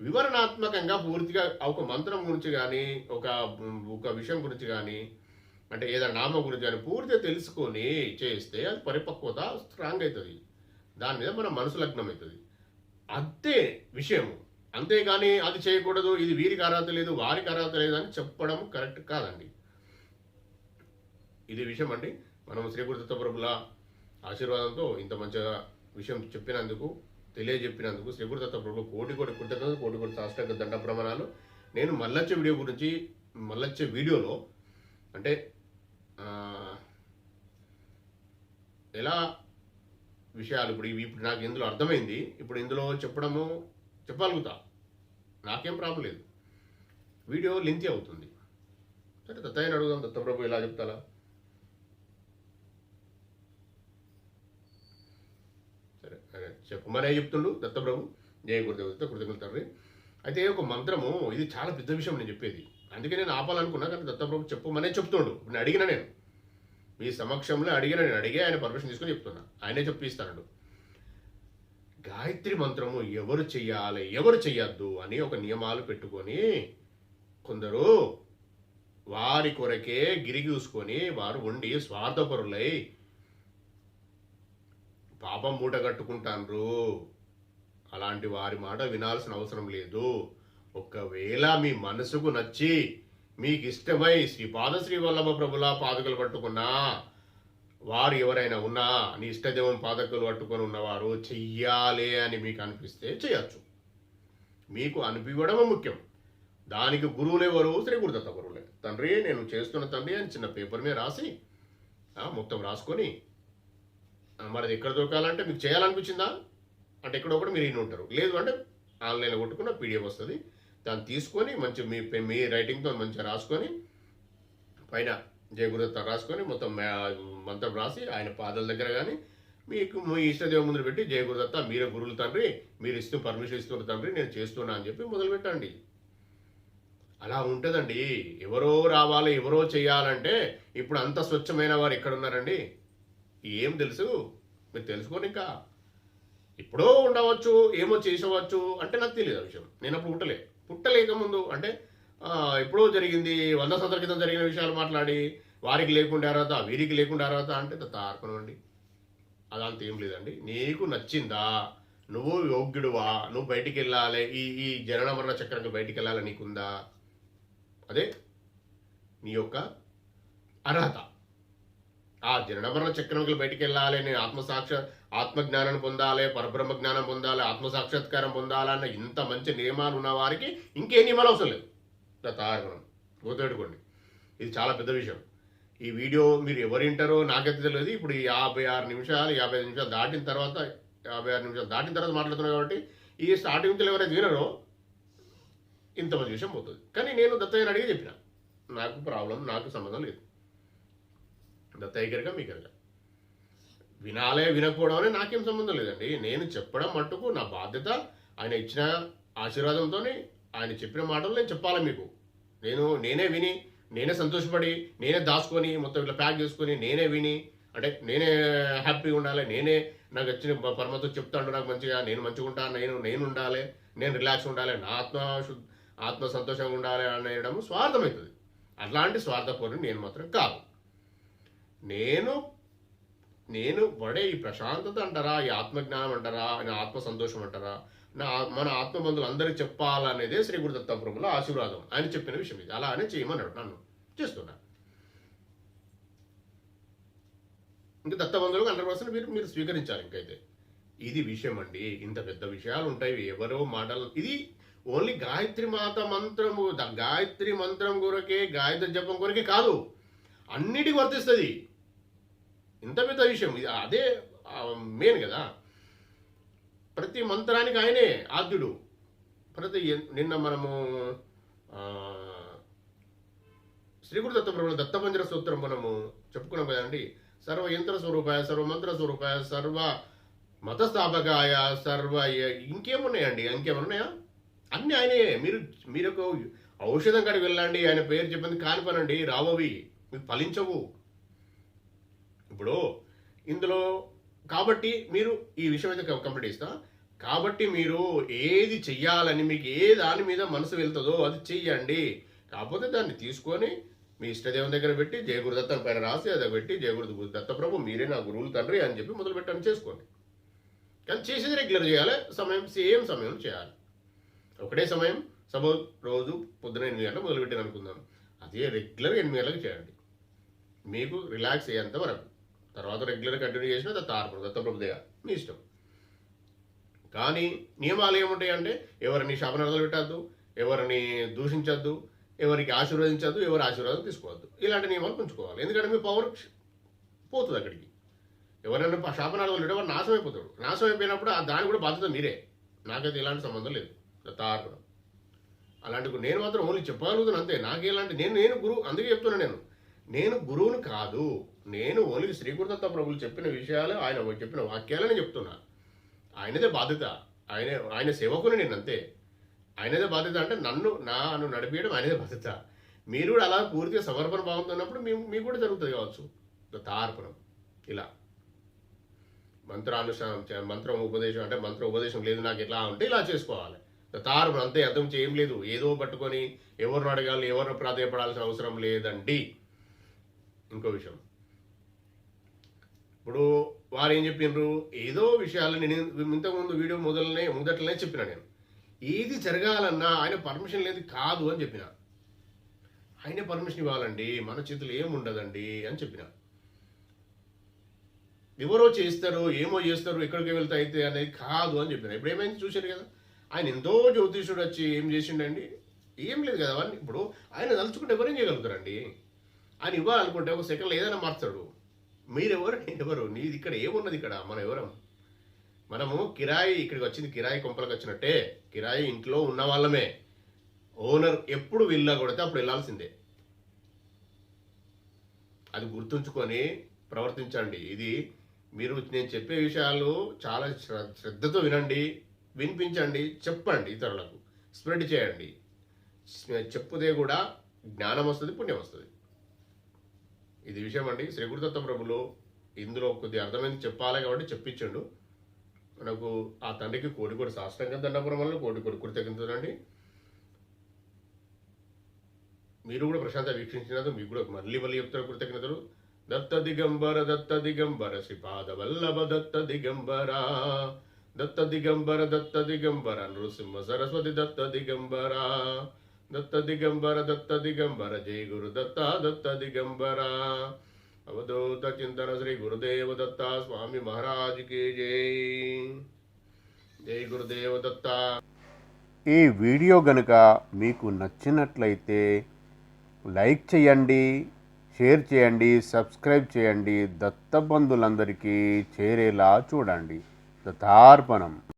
వివరణాత్మకంగా పూర్తిగా ఒక మంత్రం గురించి కానీ ఒక విషయం గురించి కానీ, అంటే ఏదైనా నామం గురించి కానీ పూర్తిగా తెలుసుకొని చేస్తే అది పరిపక్వత స్ట్రాంగ్ అవుతుంది. దాని మీద మన మనసు లగ్నం అవుతుంది. అంతే విషయము. అంతేగాని అది చేయకూడదు, ఇది వీరికి అర్హత లేదు, వారికి అర్హత లేదు అని చెప్పడం కరెక్ట్ కాదండి. ఇది విషయం అండి. మనం శ్రీ గురుదత్త ప్రభుల ఆశీర్వాదంతో ఇంత మంచిగా విషయం చెప్పినందుకు, తెలియజెప్పినందుకు శ్రీ గురుదత్త ప్రభులు కోటి కృతజ్ఞతలు, కోటి సాష్టాంగ దండ ప్రమాణాలు. నేను మళ్ళొచ్చే వీడియోలో అంటే ఎలా విషయాలు ఇప్పుడు నాకు ఇందులో అర్థమైంది. ఇప్పుడు ఇందులో చెప్పడము చెప్పగలుగుతా, నాకేం ప్రాబ్లం లేదు. వీడియో లెంతీ అవుతుంది. సరే దత్తయ్యని అడుగుదాం, దత్తప్రభు ఇలా చెప్తారా? సరే అదే చెప్పమనే చెప్తుండు దత్తప్రభు. జయ గురుదేవత కృతజ్ఞతలు తండ్రి. అయితే ఒక మంత్రము, ఇది చాలా పెద్ద విషయం నేను చెప్పేది, అందుకే నేను ఆపాలనుకున్నా, కానీ దత్తప్రభు చెప్పమనే చెప్తుండు. నేను అడిగిన, నేను మీ సమక్షంలో నేను అడిగే ఆయన పర్మిషన్ తీసుకొని చెప్తున్నా, ఆయనే చెప్పిస్తాడు. గాయత్రి మంత్రము ఎవరు చెయ్యాలి ఎవరు చెయ్యొద్దు అని ఒక నియమాలు పెట్టుకొని కొందరు వారి కొరకే గిరి చూసుకొని వారు ఉండి స్వార్థపరులై పాపం మూట కట్టుకుంటాన్రు. అలాంటి వారి మాట వినాల్సిన అవసరం లేదు. ఒకవేళ మీ మనసుకు నచ్చి మీకు ఇష్టమై శ్రీ వల్లభ ప్రభులా పాదుకలు పట్టుకున్నా వారు ఎవరైనా ఉన్నా, నీ ఇష్టదేవం పాదకులు పట్టుకొని ఉన్నవారు చెయ్యాలి అని మీకు అనిపిస్తే చేయొచ్చు. మీకు అనిపించడం ముఖ్యం. దానికి గురువులు ఎవరు? శ్రీ గురుదత్త గురువులే. తండ్రి నేను చేస్తున్న తండ్రి అని చిన్న పేపర్ మీద రాసి మొత్తం రాసుకొని, మరి ఎక్కడ దొరకాలంటే మీకు చేయాలనిపించిందా అంటే ఎక్కడో ఒకటి మీరు ఇన్ని ఉంటారు, లేదు అంటే ఆన్లైన్లో కొట్టుకున్న పీడిఎఫ్ వస్తుంది, దాన్ని తీసుకొని మంచి మీ రైటింగ్తో మంచిగా రాసుకొని పైన జయ గురుదత్త రాసుకొని మొత్తం మంత్రం రాసి ఆయన పాదాల దగ్గర కానీ మీకు మీ ఇష్టదేవ ముందు పెట్టి జయ గురుదత్త మీరే గురువులు తండ్రి, మీరు పర్మిషన్ ఇస్తున్న తండ్రి, నేను చేస్తున్నా అని చెప్పి మొదలు పెట్టండి. అలా ఉంటుందండి. ఎవరో రావాలి ఎవరో చేయాలంటే ఇప్పుడు అంత స్వచ్ఛమైన వారు ఎక్కడున్నారండి? ఏం తెలుసు? మీరు తెలుసుకోండి. ఇంకా ఎప్పుడో ఉండవచ్చు, ఏమో చేసవచ్చు అంటే నాకు తెలియదు ఆ విషయం. నేను అప్పుడు పుట్టలేక ముందు అంటే ఎప్పుడో జరిగింది, 100 సంవత్సరాల క్రితం జరిగిన విషయాలు మాట్లాడి వారికి లేకుండా అర్హత వీరికి లేకుండా అర్హత అంటే తార్పణం అండి. అదంతా ఏం లేదండి. నీకు నచ్చిందా, నువ్వు యోగ్యుడువా, నువ్వు బయటికి వెళ్ళాలి, ఈ జనన మరణ చక్రంగా బయటికి వెళ్ళాలి నీకుందా, అదే నీ యొక్క అర్హత. ఆ జనన మరణ చక్రంకి బయటికి వెళ్ళాలి, నేను ఆత్మజ్ఞానం పొందాలి, పరబ్రహ్మ జ్ఞానం పొందాలి, ఆత్మసాక్షాత్కారం పొందాలన్న ఇంత మంచి నియమాలు ఉన్న వారికి ఇంకే నియమాలు అవసరం లేదు. తార్పణం గుర్తుపెట్టుకోండి, ఇది చాలా పెద్ద విషయం. ఈ వీడియో మీరు ఎవరు వింటారో నాకైతే తెలియదు. ఇప్పుడు 56 నిమిషాలు 55 నిమిషాలు దాటిన తర్వాత 56 నిమిషాలు దాటిన తర్వాత మాట్లాడుతున్నాను కాబట్టి ఈ స్టార్టింగ్ నుంచి ఎవరైతే వినరో ఇంతమంది విషయం పోతుంది. కానీ నేను దత్తయ్యని అడిగి చెప్పిన, నాకు ప్రాబ్లం, నాకు సంబంధం లేదు. దత్తయ్య గారిగా మీ గారిగా వినాలే వినకపోవడం అనే నాకేం సంబంధం లేదండి. నేను చెప్పడం మట్టుకు నా బాధ్యత. ఆయన ఇచ్చిన ఆశీర్వాదంతో ఆయన చెప్పిన మాటలు నేను చెప్పాలి మీకు. నేనే విని, నేనే సంతోషపడి, నేనే దాచుకొని మొత్తం ఇట్లా ప్యాక్ చేసుకొని నేనే విని, అంటే నేనే హ్యాపీగా ఉండాలి, నేనే నాకు వచ్చిన పరమతో చెప్తాడు నాకు మంచిగా, నేను మంచిగా ఉంటాను, నేను ఉండాలి, నేను రిలాక్స్ ఉండాలి, నా ఆత్మ సంతోషంగా ఉండాలి అనేయడం స్వార్థమవుతుంది. అట్లాంటి స్వార్థపూర్ణి నేను మాత్రం కాదు. నేను పడే ఈ ప్రశాంతత అంటారా, ఈ ఆత్మజ్ఞానం అంటారా, ఆత్మ సంతోషం అంటారా, మన ఆత్మబంధువులు అందరికీ చెప్పాలనేదే శ్రీ గురుదత్త ప్రభుల ఆశీర్వాదం. ఆయన చెప్పిన విషయం ఇది. అలానే చేయమన్నాడు, నన్ను చేస్తున్నా. ఇంకా దత్తబంధువులకు 100% మీరు స్వీకరించాలి. ఇంకైతే ఇది విషయం అండి. ఇంత పెద్ద విషయాలు ఉంటాయి, ఎవరో మాటలు. ఇది ఓన్లీ గాయత్రి మాత మంత్రము, గాయత్రి మంత్రం కొరకే, గాయత్రి జపం కొరకే కాదు, అన్నిటికీ వర్తిస్తుంది. ఇంత పెద్ద విషయం ఇది. అదే మెయిన్ కదా. ప్రతి మంత్రానికి ఆయనే ఆద్యుడు. నిన్న మనము శ్రీ గురుదత్త ప్రభుల దత్తపంజర సూత్రం మనము చెప్పుకున్నాం కదండి. సర్వ యంత్ర స్వరూపాయ, సర్వమంత్ర స్వరూపాయ, సర్వ మతస్థాపకాయ, ఇంకేమున్నాయండి? ఇంకేమన్నాయా? అన్నీ ఆయనే. మీరు ఒక ఔషధం కాడికి వెళ్ళండి, ఆయన పేరు చెప్పింది కానిపనండి, రావవి మీకు ఫలించవు. ఇప్పుడు ఇందులో కాబట్టి మీరు ఈ విషయం అయితే కంప్లీట్ ఇస్తా. కాబట్టి మీరు ఏది చెయ్యాలని, మీకు ఏ దాని మీద మనసు వెళ్తుందో అది చెయ్యండి. కాకపోతే దాన్ని తీసుకొని మీ ఇష్టదేవం దగ్గర పెట్టి జయ గురుదత్త పైన రాసి అది పెట్టి జయ గురుదత్త ప్రభు మీరే నా గురువులు తండ్రి అని చెప్పి మొదలు పెట్టని చేసుకోండి. కానీ చేసేది రెగ్యులర్ చేయాలి, సేమ్ సమయం చేయాలి. ఒకటే సమయం, సపోజ్ రోజు పొద్దున 8 గంటలకు మొదలుపెట్టాను అనుకుందాం, అదే రెగ్యులర్ 8 గంటలకు చేయండి. మీకు రిలాక్స్ అయ్యేంత వరకు. తర్వాత రెగ్యులర్ కంటిన్యూ చేసినా దత్తప్రభుదేగా మీ ఇష్టం. కానీ నియమాలు ఏముంటాయి అంటే, ఎవరిని శాపనార్థాలు పెట్టద్దు, ఎవరిని దూషించద్దు, ఎవరికి ఆశీర్వదించద్దు, ఎవరి ఆశీర్వాదం తీసుకోవద్దు. ఇలాంటి నియమాలు పెంచుకోవాలి. ఎందుకంటే మీ పవర్ పోతుంది అక్కడికి. ఎవరైనా శాపనార్థాలు పెట్టే వారు నాశనం అయిపోతాడు. నాశనం అయిపోయినప్పుడు దాని కూడా బాధ్యత మీరే. నాకైతే ఎలాంటి సంబంధం లేదు దత్తార్పణం. అలాంటి నేను మాత్రం ఓన్లీ చెప్పగలుగుతాను అంతే. నాకేలాంటి నేను గురువు, అందుకే చెప్తున్నా నేను గురువుని కాదు. నేను ఓన్లీ శ్రీ గురుదత్త ప్రభులు చెప్పిన విషయాలు, ఆయన చెప్పిన వాక్యాలని చెప్తున్నా. ఆయనదే బాధ్యత, ఆయన సేవకుని నేను అంతే. ఆయనదే బాధ్యత అంటే నన్ను నడిపించడం ఆయనదే బాధ్యత. మీరు కూడా అలా పూర్తిగా సమర్పణ భావంతో ఉన్నప్పుడు మీకు కూడా జరుగుతుంది కావచ్చు దత్తార్పణం. ఇలా మంత్రం ఉపదేశం అంటే మంత్ర ఉపదేశం లేదు నాకు ఎట్లా ఉంటే ఇలా చేసుకోవాలి. దత్తార్పణం అంతే, అర్థం చేయం లేదు. ఏదో పట్టుకొని ఎవరిని అడగాలి, ఎవరిని ప్రాధాయపడాల్సిన అవసరం లేదండి. ఇంకో విషయం, ఇప్పుడు వారు ఏం చెప్పిండ్రు, ఏదో విషయాలు నేను ఇంతకుముందు వీడియో మొదట్లోనే చెప్పిన, నేను ఏది జరగాలన్నా ఆయన పర్మిషన్ లేదు కాదు అని చెప్పిన. ఆయనే పర్మిషన్ ఇవ్వాలండి, మన చేతులు ఏముండదండి అని చెప్పిన. ఎవరో చేస్తారు, ఏమో చేస్తారు, ఎక్కడికి వెళ్తా అయితే అనేది కాదు అని చెప్పిన. ఇప్పుడు ఏమైంది చూశారు కదా, ఆయన ఎంతో జ్యోతిషుడు వచ్చి ఏం చేసిండండి, ఏం లేదు కదా అవన్నీ. ఇప్పుడు ఆయన తలుచుకుంటే ఎవరేం చేయగలుగుతారండి. ఆయన ఇవ్వాలనుకుంటే ఒక సెకండ్లో ఏదైనా మార్చాడు. మీరెవరు, నేనెవరు, నీది ఇక్కడ ఏమున్నది, ఇక్కడ మనం ఎవరం. మనము కిరాయి, ఇక్కడికి వచ్చింది కిరాయి కొంపలకు వచ్చినట్టే, కిరాయి ఇంట్లో ఉన్న వాళ్ళమే. ఓనర్ ఎప్పుడు వెళ్ళా కొడితే అప్పుడు వెళ్ళాల్సిందే. అది గుర్తుంచుకొని ప్రవర్తించండి. ఇది మీరు నేను చెప్పే విషయాలు చాలా శ్రద్ధతో వినండి, వినిపించండి, చెప్పండి, ఇతరులకు స్ప్రెడ్ చేయండి. చెప్పుదే కూడా జ్ఞానం వస్తుంది, పుణ్యం వస్తుంది. ఇది విషయం అండి. శ్రీ గురుదత్త ప్రభులు ఇందులో కొద్దిగా అర్థమైంది చెప్పాలి కాబట్టి చెప్పించండు. మనకు ఆ తండ్రికి కోటి సాష్టంగా దండపురం వల్ల కోటి కృతజ్ఞతలండి. మీరు కూడా ప్రశాంత వీక్షించినందుకు మీకు కూడా మళ్ళీ చెప్తారు కృతజ్ఞతలు. దత్త దిగంబర శ్రీపాద వల్లభ దత్త దిగంబర నృసింహ సరస్వతి దత్త దిగంబర జై గురు దత్త దిగంబర. అవధూత చింతన శ్రీ గురుదేవ దత్త స్వామి మహారాజ్ కి జై గురుదేవ దత్త. ఈ వీడియో గనుక మీకు నచ్చినట్లయితే లైక్ చేయండి, షేర్ చేయండి, సబ్స్క్రైబ్ చేయండి. దత్తబంధులందరికీ చేరేలా చూడండి. దత్తార్పణం.